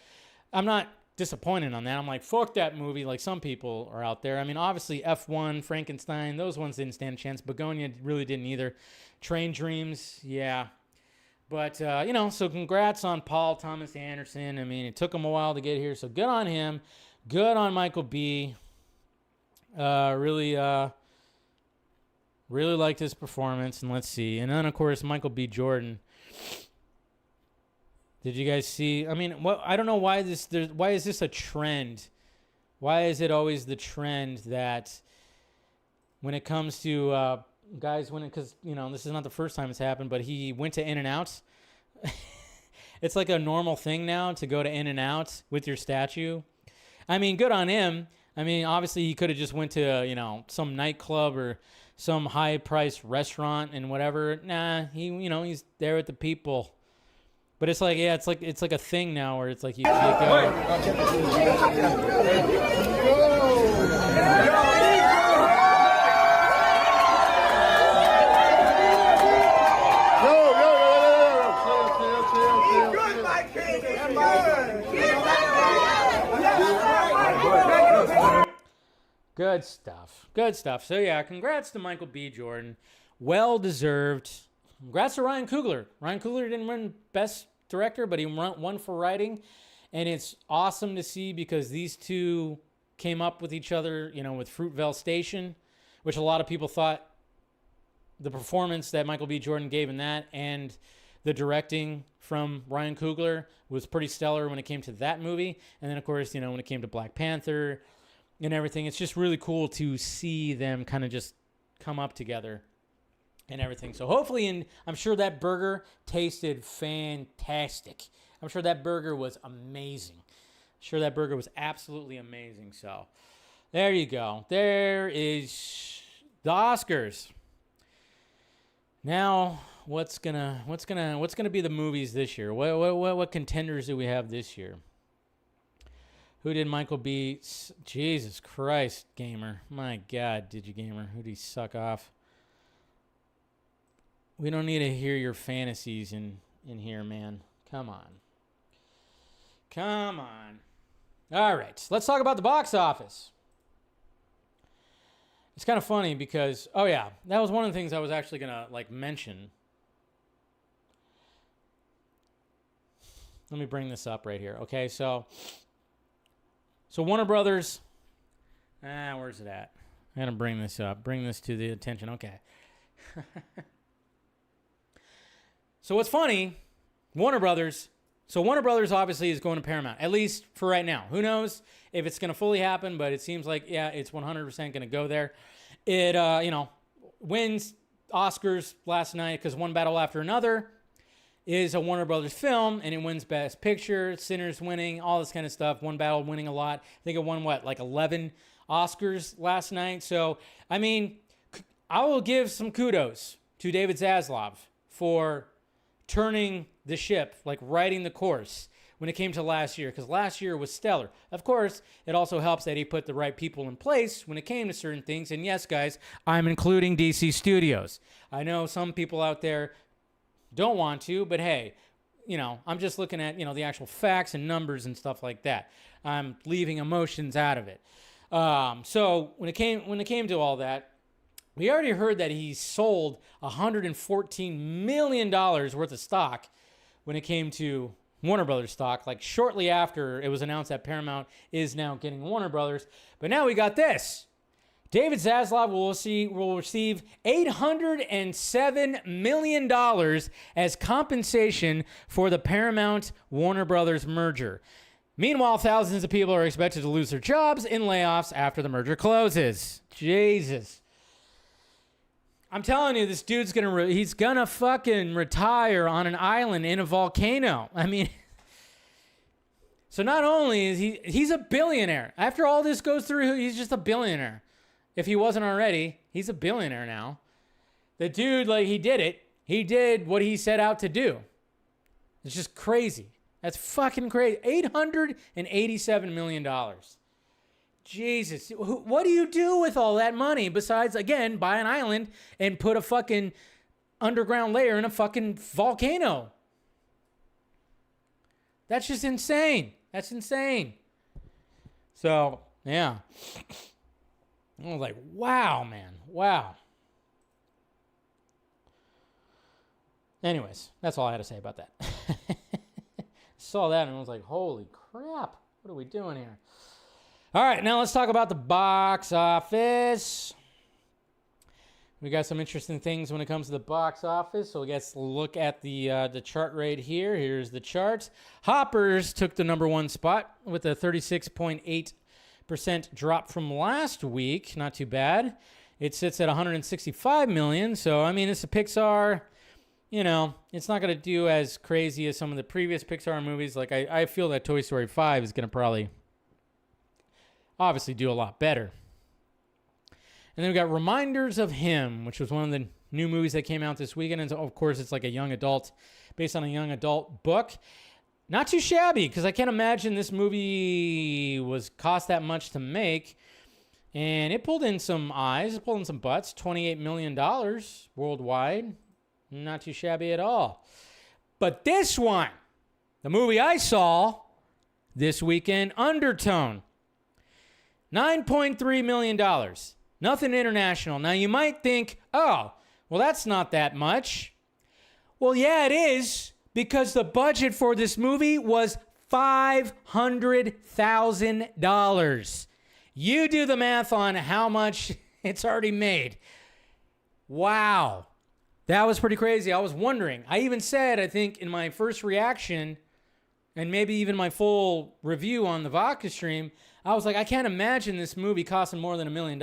A: I'm not disappointed on that. I'm like, fuck that movie, like some people are out there. I mean, obviously, F1, Frankenstein, those ones didn't stand a chance. Begonia really didn't either. Train Dreams, yeah. But, so congrats on Paul Thomas Anderson. I mean, it took him a while to get here, so good on him. Good on Michael B. Really liked his performance, and let's see. And then, of course, Michael B. Jordan. Did you guys see? I mean, I don't know why is this a trend? Why is it always the trend that when it comes to guys winning? Because, this is not the first time it's happened, but he went to In-N-Out. It's like a normal thing now to go to In-N-Out with your statue. I mean, good on him. I mean, obviously he could have just went to, some nightclub or some high-priced restaurant and whatever. Nah, he's there with the people. But it's like, yeah, it's like a thing now where it's like you go. Good stuff. So, yeah, congrats to Michael B. Jordan. Well-deserved. Congrats to Ryan Coogler. Ryan Coogler didn't win Best Director, but he won for writing. And it's awesome to see because these two came up with each other, with Fruitvale Station, which a lot of people thought the performance that Michael B. Jordan gave in that and the directing from Ryan Coogler was pretty stellar when it came to that movie. And then, of course, when it came to Black Panther and everything, it's just really cool to see them kind of just come up together and everything. So hopefully, I'm sure that burger tasted fantastic. I'm sure that burger was amazing. I'm sure that burger was absolutely amazing. So there you go. There is the Oscars. Now, what's gonna be the movies this year? What contenders do we have this year? Who did Michael B? Jesus Christ, gamer. My God, did you, gamer? Who did he suck off? We don't need to hear your fantasies in here, man. Come on. All right, let's talk about the box office. It's kind of funny because, oh yeah, that was one of the things I was actually going to mention. Let me bring this up right here. Okay, so Warner Brothers, where's it at? I got to bring this up. Bring this to the attention. Okay. So what's funny, Warner Brothers obviously is going to Paramount, at least for right now. Who knows if it's going to fully happen, but it seems like, yeah, it's 100% going to go there. It, wins Oscars last night because One Battle After Another is a Warner Brothers film, and it wins Best Picture, Sinners winning, all this kind of stuff. One Battle winning a lot. I think it won, 11 Oscars last night. So, I mean, I will give some kudos to David Zaslav for turning the ship, like riding the course when it came to last year, because last year was stellar. Of course, it also helps that he put the right people in place when it came to certain things. And yes, guys, I'm including DC Studios. I know some people out there don't want to, but hey, you know, I'm just looking at, you know, the actual facts and numbers and stuff like that. I'm leaving emotions out of it. So when it came to all that, we already heard that he sold $114 million worth of stock when it came to Warner Brothers stock, like shortly after it was announced that Paramount is now getting Warner Brothers. But now we got this. David Zaslav will receive $807 million as compensation for the Paramount Warner Brothers merger. Meanwhile, thousands of people are expected to lose their jobs in layoffs after the merger closes. Jesus. I'm telling you, this dude's he's gonna fucking retire on an island in a volcano. I mean, so not only is he's a billionaire. After all this goes through, he's just a billionaire. If he wasn't already, he's a billionaire now. The dude, like, he did it. He did what he set out to do. It's just crazy. That's fucking crazy. $887 million. Jesus. What do you do with all that money besides, again, buy an island and put a fucking underground layer in a fucking volcano? That's just insane. That's insane. So, yeah. I was like, wow, man. Wow. Anyways, that's all I had to say about that. Saw that and I was like, holy crap. What are we doing here? All right, now let's talk about the box office. We got some interesting things when it comes to the box office. So let's look at the chart right here. Here's the chart. Hoppers took the number one spot with a 36.8% drop from last week. Not too bad. It sits at 165 million. So, I mean, it's a Pixar. You know, it's not going to do as crazy as some of the previous Pixar movies. Like, I feel that Toy Story 5 is going to probably obviously do a lot better. And then we got Reminders of Him, which was one of the new movies that came out this weekend. And of course, it's like a young adult, based on a young adult book. Not too shabby, because I can't imagine this movie was cost that much to make. And it pulled in some eyes, it pulled in some butts. $28 million worldwide. Not too shabby at all. But this one, the movie I saw this weekend, Undertone. $9.3 million. Nothing international. Now, you might think, oh, well, that's not that much. Well, yeah, it is, because the budget for this movie was $500,000. You do the math on how much it's already made. Wow. That was pretty crazy. I was wondering. I even said, I think, in my first reaction, and maybe even my full review on the Vodka stream, I was like, I can't imagine this movie costing more than $1 million.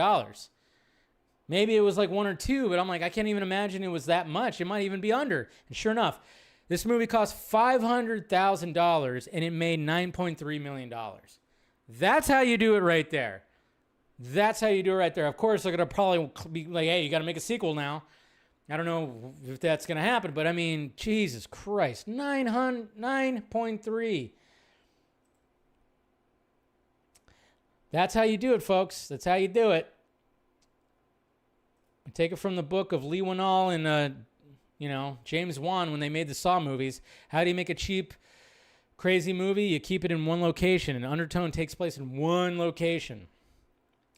A: Maybe it was like 1 or 2, but I'm like, I can't even imagine it was that much. It might even be under. And sure enough, this movie cost $500,000 and it made $9.3 million. That's how you do it right there. That's how you do it right there. Of course, they're going to probably be like, hey, you got to make a sequel now. I don't know if that's going to happen, but I mean, Jesus Christ, 9.3. That's how you do it, folks. That's how you do it. Take it from the book of Lee Winnall and, James Wan when they made the Saw movies. How do you make a cheap, crazy movie? You keep it in one location. And Undertone takes place in one location.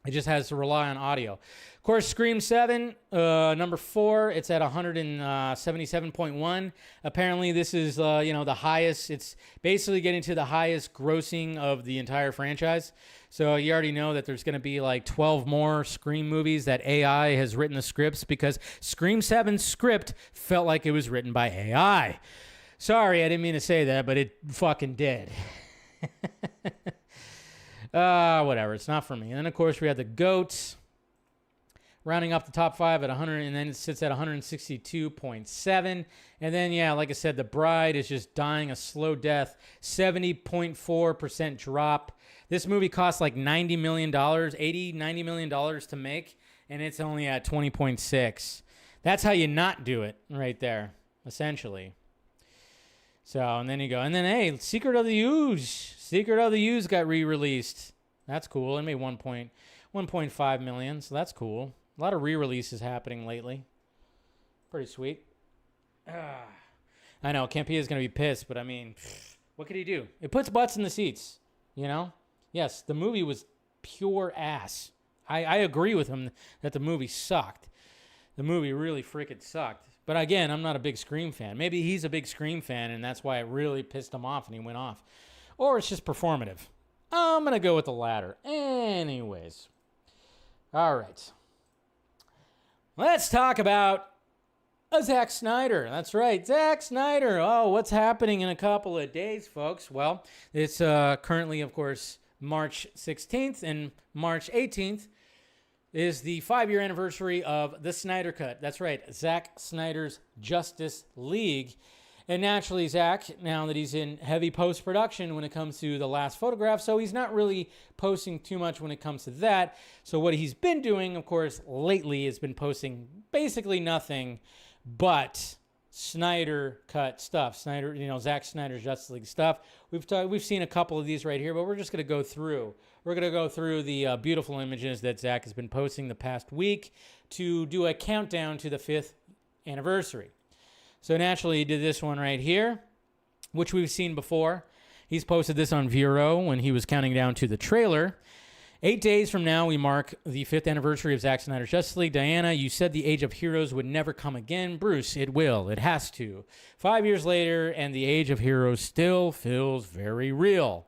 A: It just has to rely on audio. Of course, Scream 7, number 4, it's at 177.1. Apparently, this is, the highest. It's basically getting to the highest grossing of the entire franchise. So you already know that there's going to be like 12 more Scream movies that AI has written the scripts, because Scream 7's script felt like it was written by AI. Sorry, I didn't mean to say that, but it fucking did. Whatever. It's not for me. And then, of course, we had the Goats rounding up the top 5 at 100, and then it sits at 162.7. And then, yeah, like I said, The Bride is just dying a slow death, 70.4% drop. This movie cost like $90 million, $90 million to make, and it's only at 20.6. That's how you not do it right there, essentially. So, and then hey, Secret of the Ooze got re-released. That's cool. It made 1.5 million, so that's cool. A lot of re-releases happening lately. Pretty sweet. I know, Campea is going to be pissed, but I mean, what could he do? It puts butts in the seats, you know? Yes, the movie was pure ass. I agree with him that the movie sucked. The movie really freaking sucked. But again, I'm not a big Scream fan. Maybe he's a big Scream fan, and that's why it really pissed him off and he went off. Or it's just performative. I'm going to go with the latter. Anyways. All right. Let's talk about Zack Snyder. That's right, Zack Snyder. Oh, what's happening in a couple of days, folks? Well, it's currently, of course, March 16th, and March 18th is the 5-year anniversary of the Snyder Cut. That's right, Zack Snyder's Justice League. And naturally, Zack, now that he's in heavy post-production when it comes to the last photograph, so he's not really posting too much when it comes to that. So what he's been doing, of course, lately has been posting basically nothing but Snyder Cut stuff. Zack Snyder's Justice League stuff. We've seen a couple of these right here, but we're just going to go through. We're going to go through the beautiful images that Zack has been posting the past week to do a countdown to the 5th anniversary. So naturally, he did this one right here, which we've seen before. He's posted this on Vero when he was counting down to the trailer. 8 days from now, we mark the 5th anniversary of Zack Snyder's Justice League. Diana, you said the age of heroes would never come again. Bruce, it will. It has to. 5 years later, and the age of heroes still feels very real.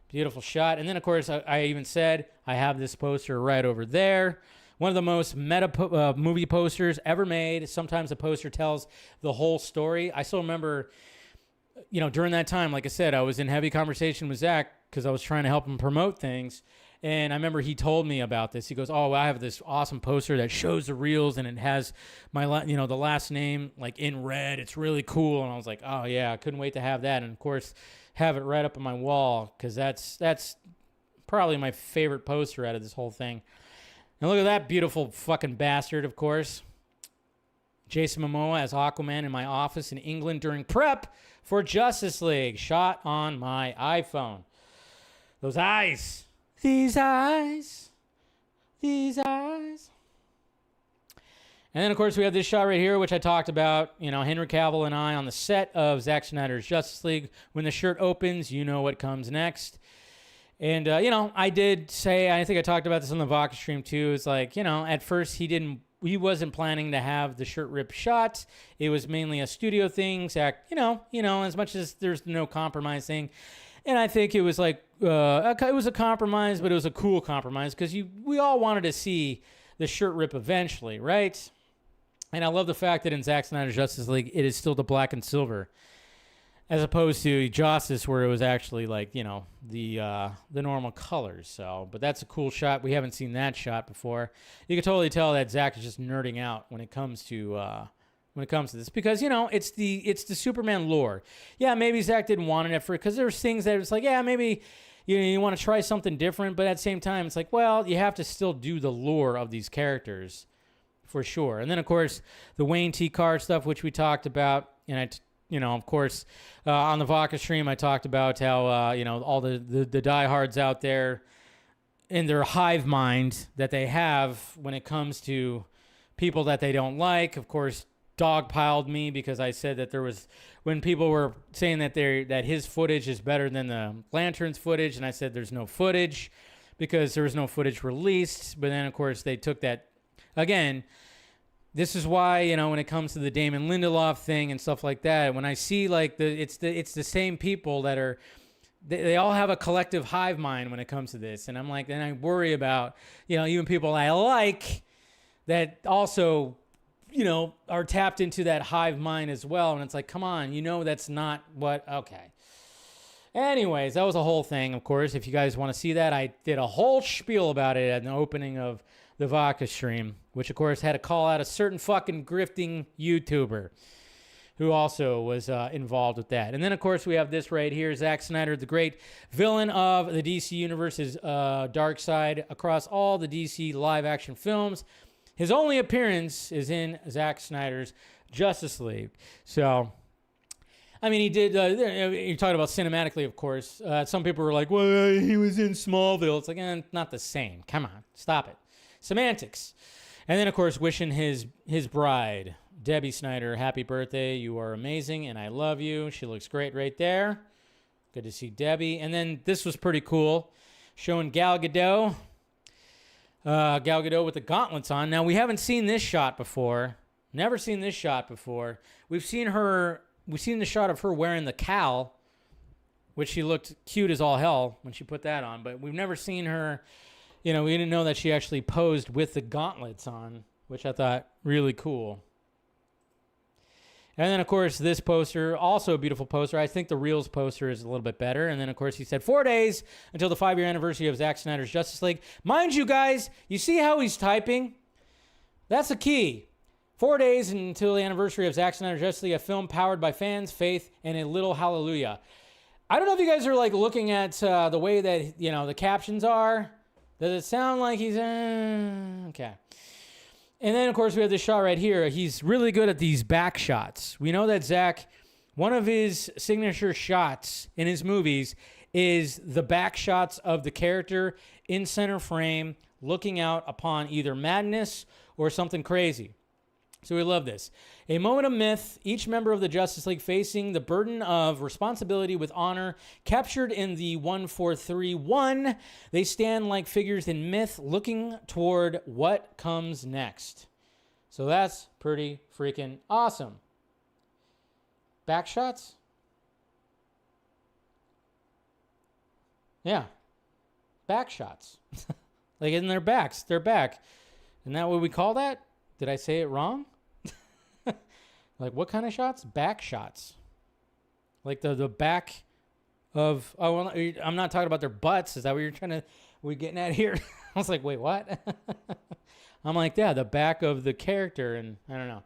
A: Beautiful shot. And then, of course, I even said I have this poster right over there. One of the most meta movie posters ever made. Sometimes the poster tells the whole story. I still remember, during that time, like I said, I was in heavy conversation with Zack because I was trying to help him promote things. And I remember he told me about this. He goes, "Oh, I have this awesome poster that shows the reels, and it has my, the last name like in red. It's really cool." And I was like, "Oh yeah, I couldn't wait to have that." And of course, have it right up on my wall because that's probably my favorite poster out of this whole thing. And look at that beautiful fucking bastard, of course. Jason Momoa as Aquaman in my office in England during prep for Justice League. Shot on my iPhone. Those eyes. These eyes. These eyes. And then, of course, we have this shot right here, which I talked about. Henry Cavill and I on the set of Zack Snyder's Justice League. When the shirt opens, you know what comes next. And, I did say, I think I talked about this on the Vodka stream too. It's like, at first he wasn't planning to have the shirt rip shot. It was mainly a studio thing. Zach, as much as there's no compromise thing. And I think it was like, it was a compromise, but it was a cool compromise because we all wanted to see the shirt rip eventually, right? And I love the fact that in Zack Snyder's Justice League, it is still the black and silver. As opposed to Justice, where it was actually like, the normal colors. So, but that's a cool shot. We haven't seen that shot before. You can totally tell that Zack is just nerding out when it comes to this because it's the Superman lore. Yeah, maybe Zack didn't want it at first because there's things that it's like, yeah, maybe you want to try something different, but at the same time, it's like, well, you have to still do the lore of these characters for sure. And then of course the Wayne T. Carr stuff, which we talked about, and of course, on the Vodka stream, I talked about how, all the diehards out there in their hive mind that they have when it comes to people that they don't like. Of course, dogpiled me because I said that when people were saying that his footage is better than the Lanterns footage, and I said there's no footage because there was no footage released. But then, of course, they took that, again. This is why, when it comes to the Damon Lindelof thing and stuff like that, when I see it's the same people that they all have a collective hive mind when it comes to this. And I'm like, then I worry about, even people I like that also, are tapped into that hive mind as well. And it's like, come on, that's not okay. Anyways, that was a whole thing, of course. If you guys want to see that, I did a whole spiel about it at the opening of the Vodka stream, which of course had to call out a certain fucking grifting YouTuber who also was involved with that. And then of course we have this right here, Zack Snyder, the great villain of the DC Universe's dark side across all the DC live action films. His only appearance is in Zack Snyder's Justice League. So I mean, he did. You're talking about cinematically, of course. Some people were like, "Well, he was in Smallville." It's like, not the same. Come on, stop it. Semantics. And then, of course, wishing his bride, Debbie Snyder, happy birthday. You are amazing, and I love you. She looks great right there. Good to see Debbie. And then this was pretty cool, showing Gal Gadot. Gal Gadot with the gauntlets on. Now, we haven't seen this shot before. Never seen this shot before. We've seen the shot of her wearing the cowl, which she looked cute as all hell when she put that on. But we've never seen her, we didn't know that she actually posed with the gauntlets on, which I thought really cool. And then, of course, this poster, also a beautiful poster. I think the Reels poster is a little bit better. And then, of course, he said 4 days until the 5-year anniversary of Zack Snyder's Justice League. Mind you, guys, you see how he's typing? That's the key. 4 days until the anniversary of Zack Snyder's Justice League, a film powered by fans, faith, and a little hallelujah. I don't know if you guys are like looking at the way that, the captions are. Does it sound like he's... okay. And then, of course, we have this shot right here. He's really good at these back shots. We know that Zack, one of his signature shots in his movies is the back shots of the character in center frame, looking out upon either madness or something crazy. So we love this. A moment of myth, each member of the Justice League facing the burden of responsibility with honor, captured in the 1431. They stand like figures in myth, looking toward what comes next. So that's pretty freaking awesome. Back shots? Yeah. Back shots. Like in their backs. Their back. Isn't that what we call that? Did I say it wrong? Like what kind of shots? Back shots. Like the back of... Oh, well, I'm not talking about their butts. Is that what we're getting at here? I was like, wait, what? I'm like, yeah, the back of the character. And I don't know.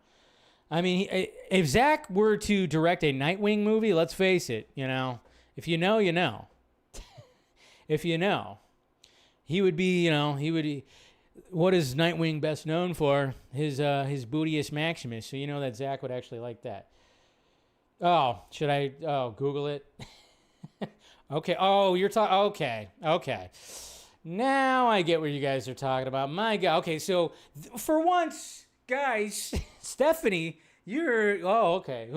A: I mean, if Zack were to direct a Nightwing movie, let's face it, if you know, you know. If you know. He would be, what is Nightwing best known for? His Bootius Maximus. So you know that Zack would actually like that. Oh, should I Google it? Okay. Oh, you're talking. Okay. Now I get what you guys are talking about. My God. Okay, so for once, guys, Stephanie, you're... Oh, okay.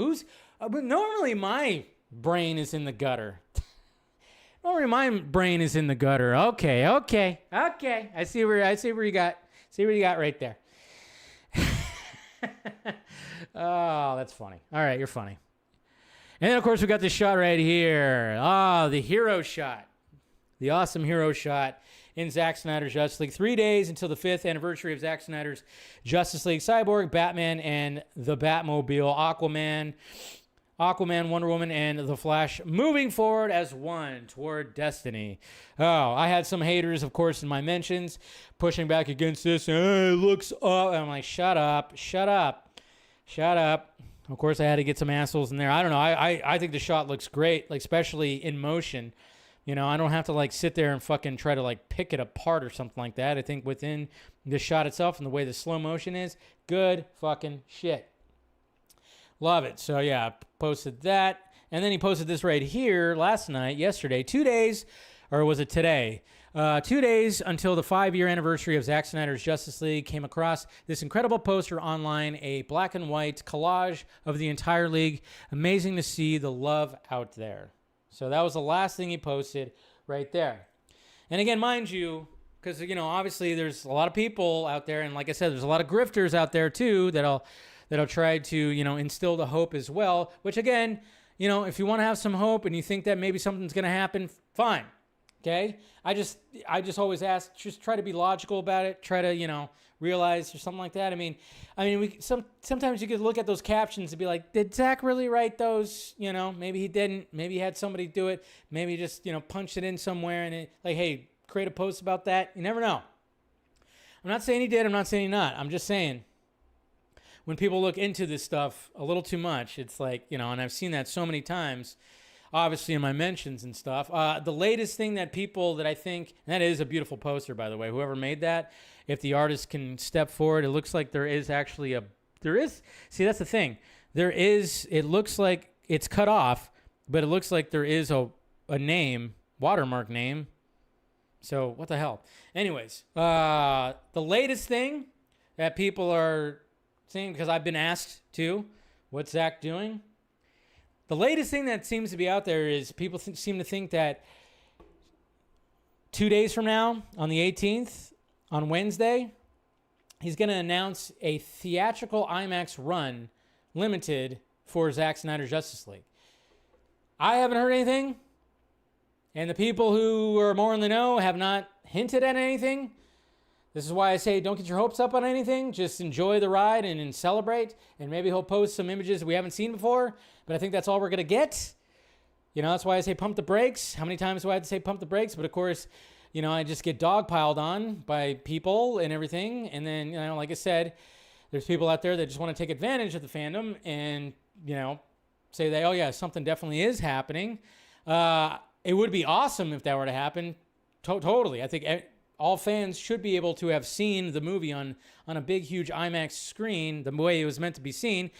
A: But normally my brain is in the gutter. Normally my brain is in the gutter. Okay. I see where you got right there. Oh, that's funny. All right, you're funny. And then, of course, we got this shot right here. The hero shot. The awesome hero shot in Zack Snyder's Justice League. 3 days until the 5th anniversary of Zack Snyder's Justice League. Cyborg, Batman, and the Batmobile. Aquaman, Wonder Woman, and The Flash moving forward as one toward destiny. Oh, I had some haters, of course, in my mentions, pushing back against this. Hey, it looks up. And I'm like, shut up. Of course, I had to get some assholes in there. I don't know. I think the shot looks great, like especially in motion. I don't have to like sit there and fucking try to like pick it apart or something like that. I think within the shot itself and the way the slow motion is, good fucking shit. Love it. So yeah, posted that. And then he posted this right here yesterday, 2 days, or was it today? 2 days until the 5-year anniversary of Zack Snyder's Justice League. Came across this incredible poster online, a black and white collage of the entire league. Amazing to see the love out there. So that was the last thing he posted right there. And again, mind you, because, obviously there's a lot of people out there. And like I said, there's a lot of grifters out there too that'll try to, instill the hope as well. Which again, if you want to have some hope and you think that maybe something's going to happen, fine. Okay? I just always ask, just try to be logical about it. Try to, realize or something like that. I mean, sometimes you could look at those captions and be like, did Zack really write those? Maybe he didn't. Maybe he had somebody do it. Maybe he just, punched it in somewhere and hey, create a post about that. You never know. I'm not saying he did. I'm not saying he not. I'm just saying when people look into this stuff a little too much, it's like, and I've seen that so many times, obviously in my mentions and stuff. The latest thing that I think, and that is a beautiful poster, by the way, whoever made that, if the artist can step forward, it looks like see, that's the thing. It looks like it's cut off, but it looks like there is a name, watermark name. So what the hell? Anyways, the latest thing that people are saying, because I've been asked too, what's Zach doing? The latest thing that seems to be out there is people seem to think that 2 days from now, on the 18th, on Wednesday, he's going to announce a theatrical IMAX run, limited, for Zack Snyder's Justice League. I haven't heard anything, and the people who are more in the know have not hinted at anything. This is why I say don't get your hopes up on anything. Just enjoy the ride and celebrate. And maybe he'll post some images we haven't seen before. But I think that's all we're going to get. You know, that's why I say pump the brakes. How many times do I have to say pump the brakes? But of course, you know, I just get dogpiled on by people and everything. And then, you know, like I said, there's people out there that just want to take advantage of the fandom and, you know, say that, oh yeah, something definitely is happening. It would be awesome if that were to happen. Totally. I think all fans should be able to have seen the movie on a big, huge IMAX screen the way it was meant to be seen.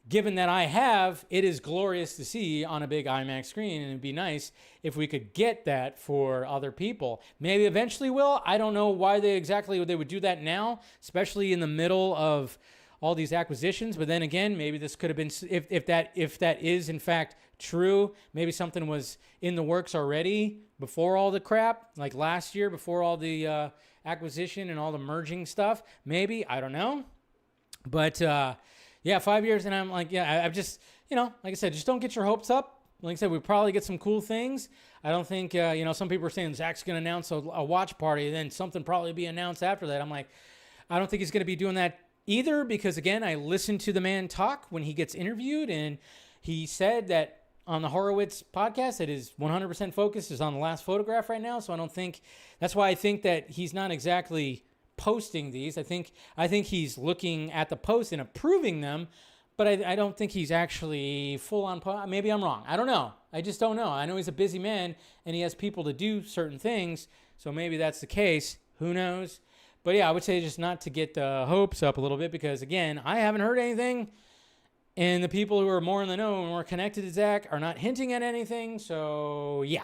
A: Given that I have, it is glorious to see on a big IMAX screen, and it'd be nice if we could get that for other people. Maybe eventually will. I don't know why they would do that now, especially in the middle of all these acquisitions. But then again, maybe this could have been, if that is in fact true, maybe something was in the works already before all the crap, like last year, before all the acquisition and all the merging stuff. Maybe, I don't know. But yeah, 5 years, and I'm like, yeah, I've just, you know, like I said, just don't get your hopes up. Like I said, we probably get some cool things. I don't think, you know, some people are saying Zach's going to announce a watch party, and then something probably be announced after that. I'm like, I don't think he's going to be doing that either, because again, I listened to the man talk when he gets interviewed, and he said that on the Horowitz podcast that his 100% focus is on the last photograph right now. So I don't think, that's why I think that he's not exactly posting these. I think he's looking at the post and approving them, but I don't think he's actually full on. Maybe I'm wrong. I don't know. I just don't know. I know he's a busy man and he has people to do certain things, so maybe that's the case. Who knows? But yeah, I would say just not to get the hopes up a little bit, because again, I haven't heard anything, and the people who are more in the know and more connected to Zach are not hinting at anything. So yeah,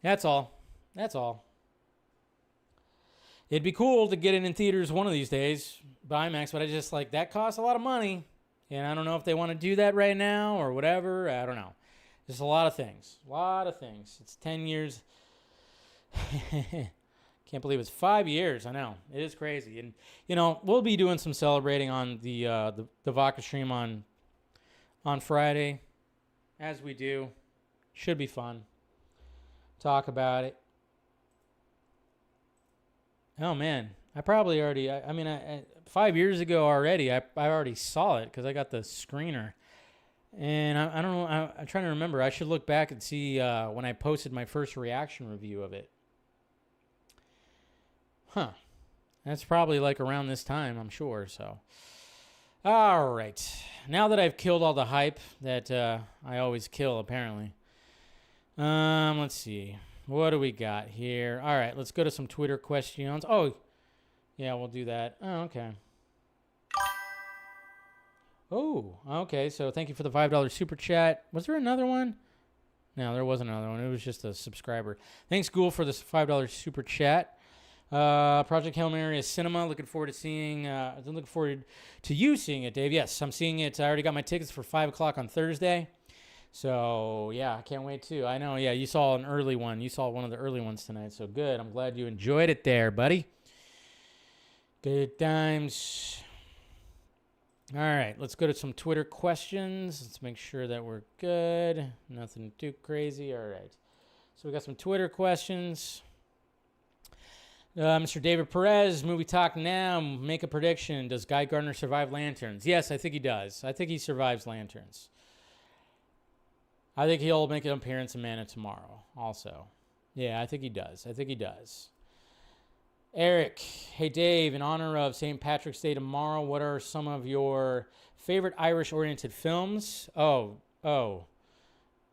A: that's all. That's all. It'd be cool to get it in theaters one of these days by IMAX, but I just like, that costs a lot of money, and I don't know if they want to do that right now or whatever. I don't know. Just a lot of things. A lot of things. It's 10 years. Can't believe it's 5 years. I know. It is crazy. And, you know, we'll be doing some celebrating on the Vodka stream on Friday, as we do. Should be fun. Talk about it. Oh, man. I probably already, I mean, 5 years ago already, I already saw it because I got the screener. And I don't know, I'm trying to remember. I should look back and see when I posted my first reaction review of it. Huh. That's probably like around this time, I'm sure. So, all right. Now that I've killed all the hype that I always kill, apparently. Let's see. What do we got here? All right, let's go to some Twitter questions. Oh, yeah, we'll do that. Oh, okay. Oh, okay. So thank you for the $5 super chat. Was there another one? No, there wasn't another one. It was just a subscriber. Thanks, Ghoul, for this $5 super chat. Project Hail Mary is cinema. Looking forward to seeing. Looking forward to you seeing it, Dave. Yes, I'm seeing it. I already got my tickets for 5 o'clock on Thursday. So yeah, I can't wait too. I know. Yeah, you saw an early one. You saw one of the early ones tonight. So good. I'm glad you enjoyed it there, buddy. Good times. All right, let's go to some Twitter questions. Let's make sure that we're good. Nothing too crazy. All right. So we got some Twitter questions. Mr. David Perez, movie talk now. Make a prediction. Does Guy Gardner survive Lanterns? Yes, I think he does. I think he survives Lanterns. I think he'll make an appearance in Man of Tomorrow also. Yeah, I think he does. I think he does. Eric, hey Dave, in honor of St. Patrick's Day tomorrow, what are some of your favorite Irish-oriented films? Oh.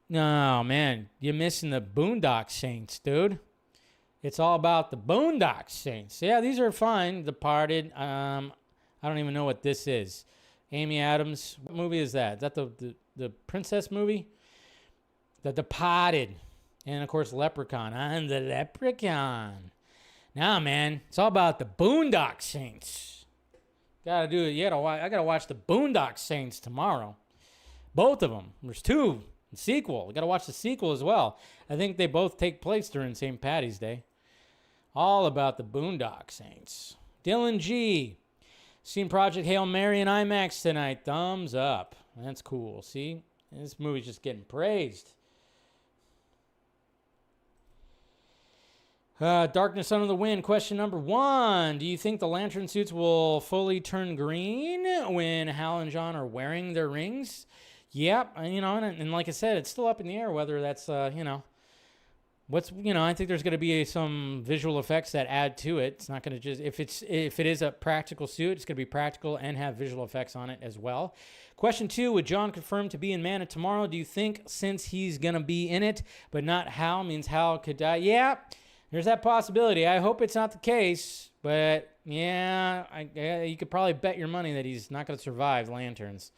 A: No, man, you're missing the Boondock Saints, dude. It's all about the Boondock Saints. Yeah, these are fine. Departed. I don't even know what this is. Amy Adams. What movie is that? Is that the the princess movie? The Departed. And, of course, Leprechaun. I'm the Leprechaun. Nah, man. It's all about the Boondock Saints. Gotta do it. I gotta watch the Boondock Saints tomorrow. Both of them. There's two. The sequel. I gotta watch the sequel as well. I think they both take place during St. Patty's Day. All about the Boondock Saints. Dylan G. Seen Project Hail Mary in IMAX tonight. Thumbs up. That's cool. See? This movie's just getting praised. Darkness Under the Wind, question number 1. Do you think the lantern suits will fully turn green when Hal and John are wearing their rings? Yep, and like I said, it's still up in the air whether that's, I think there's going to be some visual effects that add to it. It's not going to just, if it is a practical suit, it's going to be practical and have visual effects on it as well. Question 2, with John confirmed to be in Man of Tomorrow, do you think since he's going to be in it, but not Hal, means Hal could die? Yeah. There's that possibility. I hope it's not the case, but yeah, you could probably bet your money that he's not going to survive Lanterns.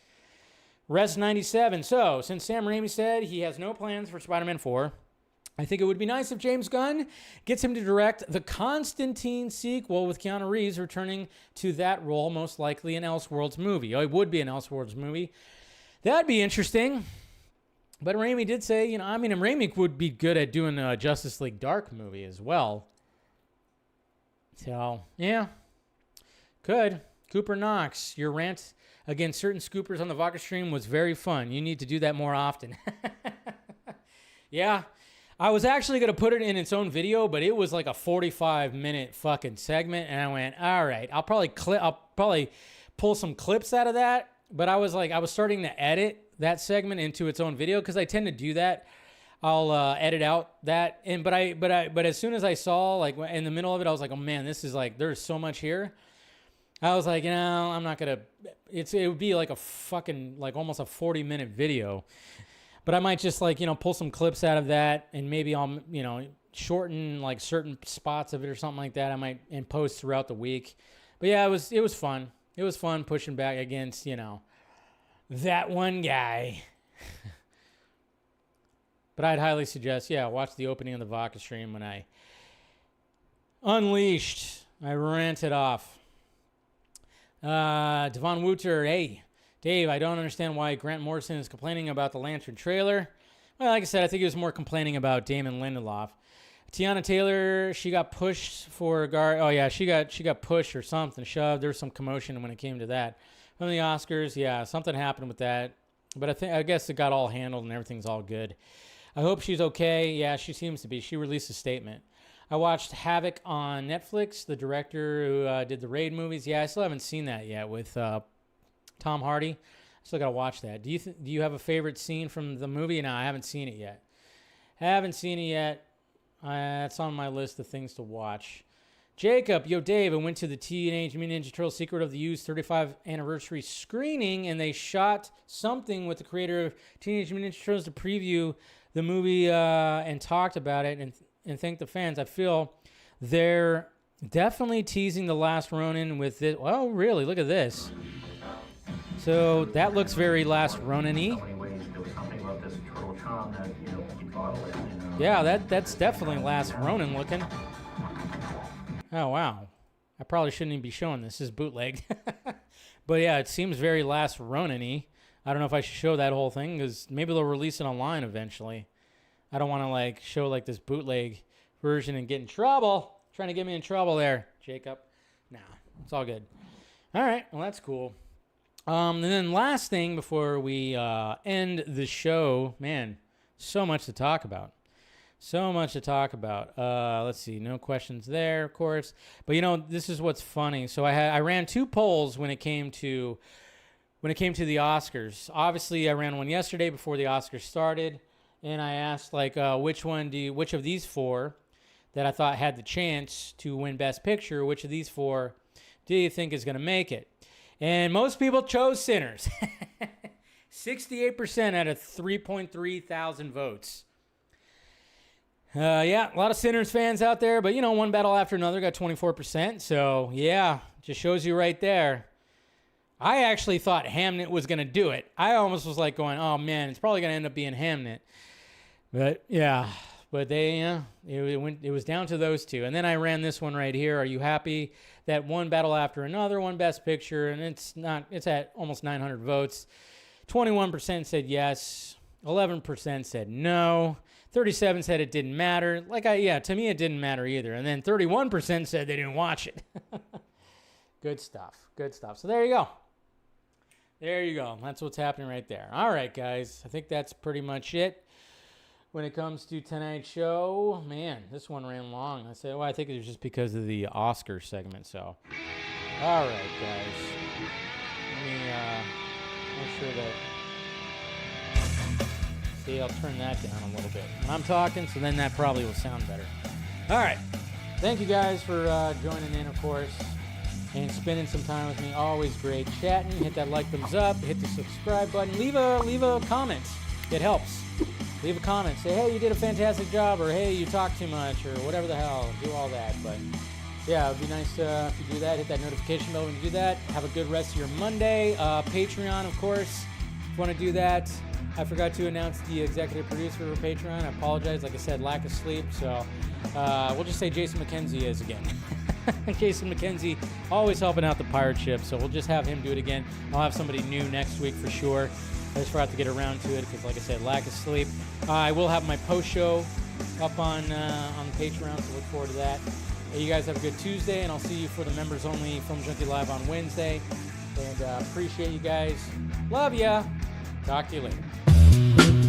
A: Res97. So, since Sam Raimi said he has no plans for Spider-Man 4, I think it would be nice if James Gunn gets him to direct the Constantine sequel with Keanu Reeves returning to that role, most likely an Elseworlds movie. Oh, it would be an Elseworlds movie. That'd be interesting. But Raimi did say, Raimi would be good at doing a Justice League Dark movie as well. So, yeah. Could. Cooper Knox, your rant against certain scoopers on the Vodka stream was very fun. You need to do that more often. Yeah. I was actually going to put it in its own video, but it was like a 45-minute fucking segment, and I went, all right, I'll probably pull some clips out of that. But I was starting to edit that segment into its own video because I tend to do that. I'll edit out that, but as soon as I saw, like, in the middle of it, I was like, oh man, this is like, there's so much here. I was like, I'm not gonna. It would be like a fucking, like, almost a 40-minute video. But I might just, like, pull some clips out of that, and maybe I'll, shorten like certain spots of it or something like that. I might and post throughout the week. But yeah, it was fun. It was fun pushing back against, that one guy. But I'd highly suggest, watch the opening of the Vodka stream when I unleashed. I ranted off. Devon Wooter, hey, Dave, I don't understand why Grant Morrison is complaining about the Lantern trailer. Well, like I said, I think he was more complaining about Damon Lindelof. Tiana Taylor, she got pushed for a guard. Oh yeah, she got pushed or something, shoved. There was some commotion when it came to that. From the Oscars, yeah, something happened with that. But I guess it got all handled and everything's all good. I hope she's okay. Yeah, she seems to be. She released a statement. I watched Havoc on Netflix, the director who did the Raid movies. Yeah, I still haven't seen that yet with Tom Hardy. I still got to watch that. Do you have a favorite scene from the movie? No, I haven't seen it yet. It's on my list of things to watch. Jacob, yo Dave, I went to the Teenage Mutant Ninja Turtles Secret of the Ooze 35th anniversary screening, and they shot something with the creator of Teenage Mutant Ninja Turtles to preview the movie and talked about it and thanked the fans. I feel they're definitely teasing The Last Ronin with this. Well, really, look at this. So that looks very Last Ronin-y. Yeah, that's definitely Last Ronin looking. Oh, wow. I probably shouldn't even be showing this. This is bootleg. But yeah, it seems very Last Ronin-y. I don't know if I should show that whole thing because maybe they'll release it online eventually. I don't want to like show like this bootleg version and get in trouble. Trying to get me in trouble there, Jacob. Nah, it's all good. All right, well, that's cool. And then last thing before we end the show, man, so much to talk about. Let's see. No questions there, of course. But this is what's funny. So I ran two polls when it came to the Oscars. Obviously, I ran one yesterday before the Oscars started, and I asked which of these four that I thought had the chance to win Best Picture, which of these four do you think is going to make it? And most people chose Sinners. 68% out of 3.3 thousand votes. Yeah, a lot of Sinners fans out there, but one battle after another got 24%. So, yeah, just shows you right there. I actually thought Hamnet was going to do it. I almost was like going, oh, man, it's probably going to end up being Hamnet. But, yeah. But it was down to those two. And then I ran this one right here. Are you happy that one battle after another, one Best Picture, and it's at almost 900 votes. 21% said yes. 11% said no. 37% said it didn't matter. To me it didn't matter either. And then 31% said they didn't watch it. Good stuff. So there you go. That's what's happening right there. All right, guys. I think that's pretty much it. When it comes to tonight's show, man, this one ran long. I said, well, I think it was just because of the Oscar segment. So, all right, guys. Let me make sure that. See, I'll turn that down a little bit when I'm talking, so then that probably will sound better. All right. Thank you guys for joining in, of course, and spending some time with me. Always great chatting. Hit that like, thumbs up. Hit the subscribe button. Leave a comment. It helps. Leave a comment. Say, hey, you did a fantastic job, or hey, you talk too much, or whatever the hell. Do all that. But, yeah, it would be nice if you do that. Hit that notification bell when you do that. Have a good rest of your Monday. Patreon, of course, if you want to do that. I forgot to announce the executive producer for Patreon. I apologize. Like I said, lack of sleep. So we'll just say Jason McKenzie is again. Jason McKenzie, always helping out the pirate ship. So we'll just have him do it again. I'll have somebody new next week for sure. I just forgot to get around to it because, like I said, lack of sleep. I will have my post show up on Patreon, so look forward to that. You guys have a good Tuesday, and I'll see you for the members only from Junkee Live on Wednesday. And appreciate you guys. Love ya. Talk to you later.